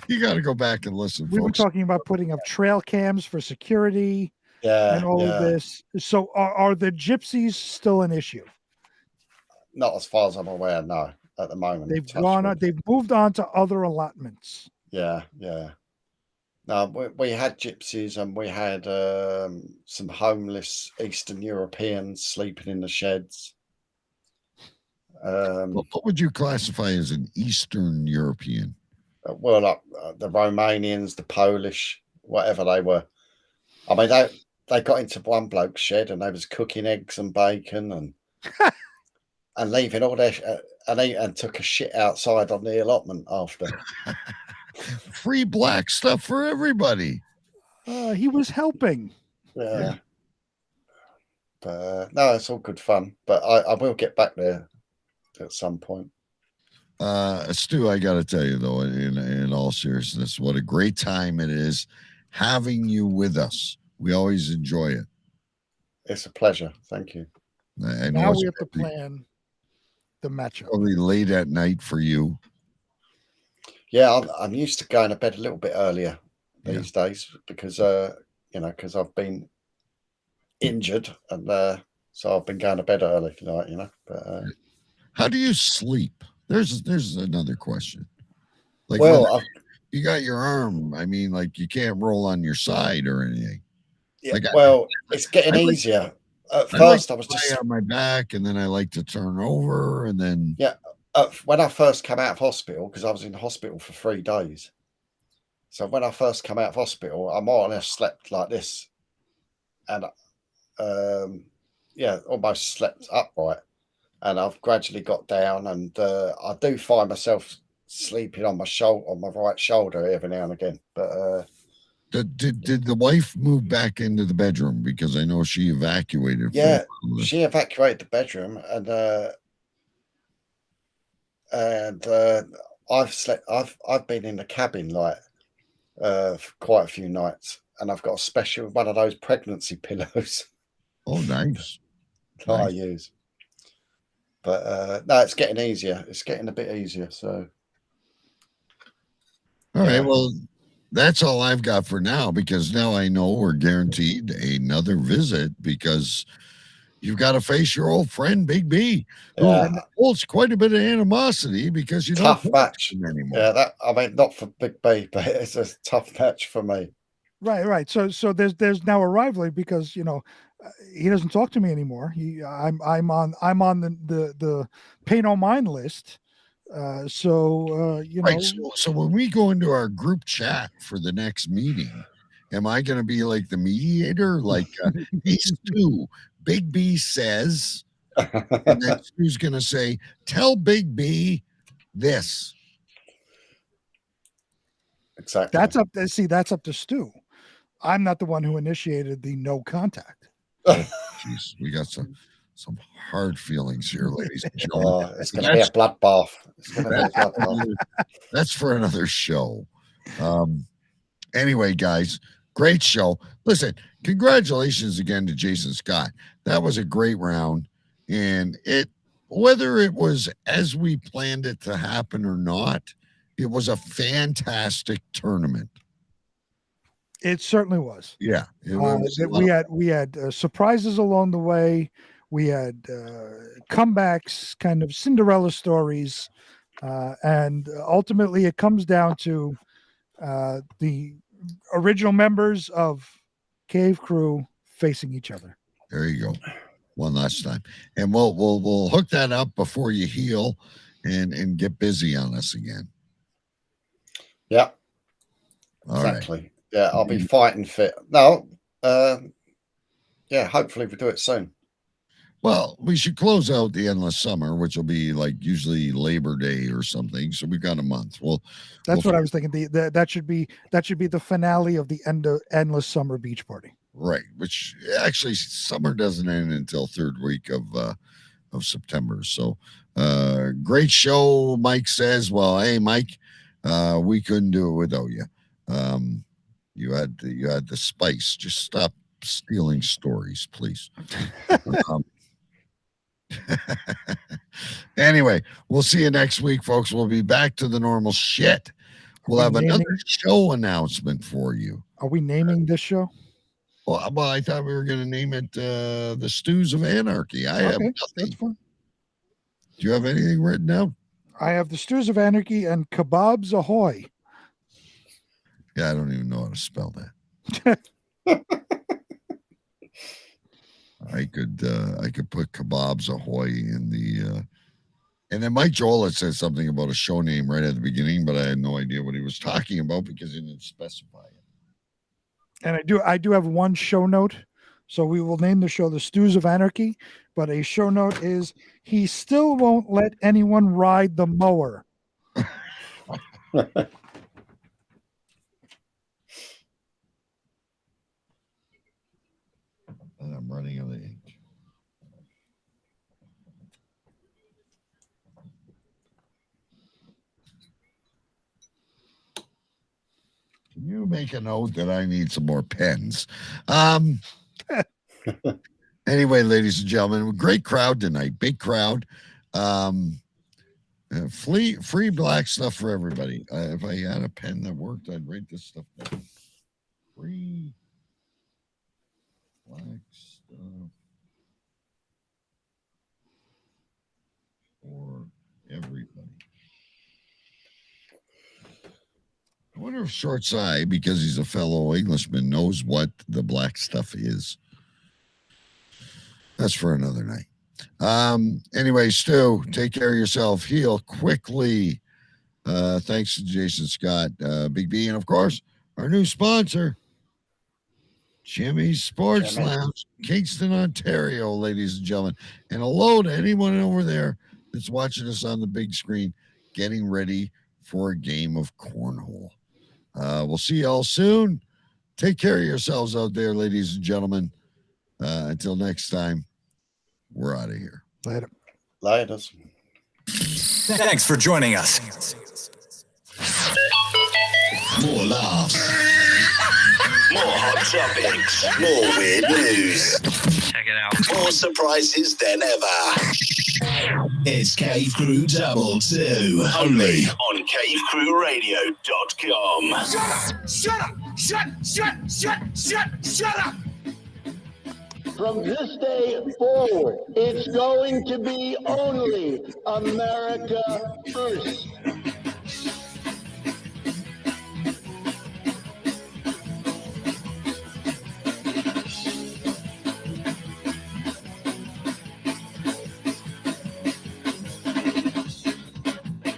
You got to go back and listen, We were folks. talking about putting up trail cams for security. Yeah, and all of yeah. this. So are the gypsies still an issue? Not as far as I'm aware, no. At the moment, They've touch gone wood. on, they've moved on to other allotments. Yeah, yeah. No, we had gypsies and we had some homeless Eastern Europeans sleeping in the sheds. What would you classify as an Eastern European? Well, like the Romanians, the Polish, whatever they were. I mean, they got into one bloke's shed and they was cooking eggs and bacon and and leaving all their and took a shit outside on the allotment after. Free black stuff for everybody. He was helping. Yeah. But no, it's all good fun. But I will get back there at some point. Stu, I got to tell you though, in all seriousness, what a great time it is having you with us. We always enjoy it. It's a pleasure. Thank you. I know Now it's we have to plan the matchup. probably late at night for you. Yeah, I'm used to going to bed a little bit earlier these days because because I've been injured and so I've been going to bed early tonight, But how do you sleep? There's another question. Like, well, you got your arm. I mean, like you can't roll on your side or anything. Yeah, like it's getting easier. At I first, like I was to lie just on my back, and then I like to turn over, and then when I first came out of hospital, because I was in hospital for 3 days. So when I first came out of hospital, I more or less slept like this, and almost slept upright. And I've gradually got down, and I do find myself sleeping on my right shoulder every now and again. But did the wife move back into the bedroom? Because I know she evacuated. yeah, she evacuated the bedroom, and I've been in the cabin for quite a few nights, and I've got a special one of those pregnancy pillows. Oh, nice. That I use. But no, it's getting easier. It's getting a bit easier. So, all right. Well, that's all I've got for now, because now I know we're guaranteed another visit, because you've got to face your old friend Big B, who holds quite a bit of animosity because you tough don't match anymore. Yeah, not for Big B, but it's a tough match for me. Right. So there's now a rivalry because he doesn't talk to me anymore. I'm on the pay no mind list. Right. So when we go into our group chat for the next meeting, am I going to be like the mediator? Like these two, Big B says, and then Stu's going to say, "Tell Big B this." Exactly. That's up to Stu. I'm not the one who initiated the no contact. Jeez, we got some hard feelings here, ladies and gentlemen. It's going to be a bloodbath. That's for another show. Anyway, guys, great show. Listen, congratulations again to Jason Scott. That was a great round, and whether it was as we planned it to happen or not, it was a fantastic tournament. It certainly was. Yeah, we had surprises along the way. We had comebacks, kind of Cinderella stories, and ultimately it comes down to the original members of Cave Crew facing each other. There you go. One last time. And we'll hook that up before you heal and get busy on us again. Yeah. All exactly. right. Yeah, I'll be fighting fit. No, yeah, hopefully we do it soon. Well, we should close out the endless summer, which will be like usually Labor Day or something. So we've got a month. That's what I was thinking. That should be the finale of the endless summer beach party. Right. Which actually summer doesn't end until third week of September. So great show. Mike says, well, hey, Mike, we couldn't do it without you. You had the spice. Just stop stealing stories, please. Anyway, we'll see you next week, folks. We'll be back to the normal shit. We'll have another show announcement for you. Are we naming this show? Well, I thought we were going to name it the Stews of Anarchy. I have nothing. That's fine. Do you have anything written down? I have the Stews of Anarchy and Kebabs Ahoy. Yeah, I don't even know how to spell that. I could put Kebabs Ahoy in the and then Mike Joel had said something about a show name right at the beginning, but I had no idea what he was talking about because he didn't specify it. And I do have one show note. So we will name the show the Stews of Anarchy, but a show note is he still won't let anyone ride the mower. And I'm running out of ink. Can you make a note that I need some more pens? Anyway, ladies and gentlemen, great crowd tonight. Big crowd. Free black stuff for everybody. If I had a pen that worked, I'd write this stuff down. Free black stuff for everybody. I wonder if Short Eye, because he's a fellow Englishman, knows what the black stuff is. That's for another night. Anyway, Stu, take care of yourself. Heal quickly. Thanks to Jason Scott, Big B, and of course, our new sponsor, Jimmy's Sports Lounge, Kingston, Ontario, ladies and gentlemen. And hello to anyone over there that's watching us on the big screen, getting ready for a game of cornhole. We'll see you all soon. Take care of yourselves out there, ladies and gentlemen. Until next time, we're out of here. Later. Later. Thanks for joining us. More laughs. More hot topics. More weird news. Check it out. More surprises than ever. It's Cave Crew Double 2. Only on CaveCrewRadio.com. Shut up! Shut up! From this day forward, it's going to be only America first.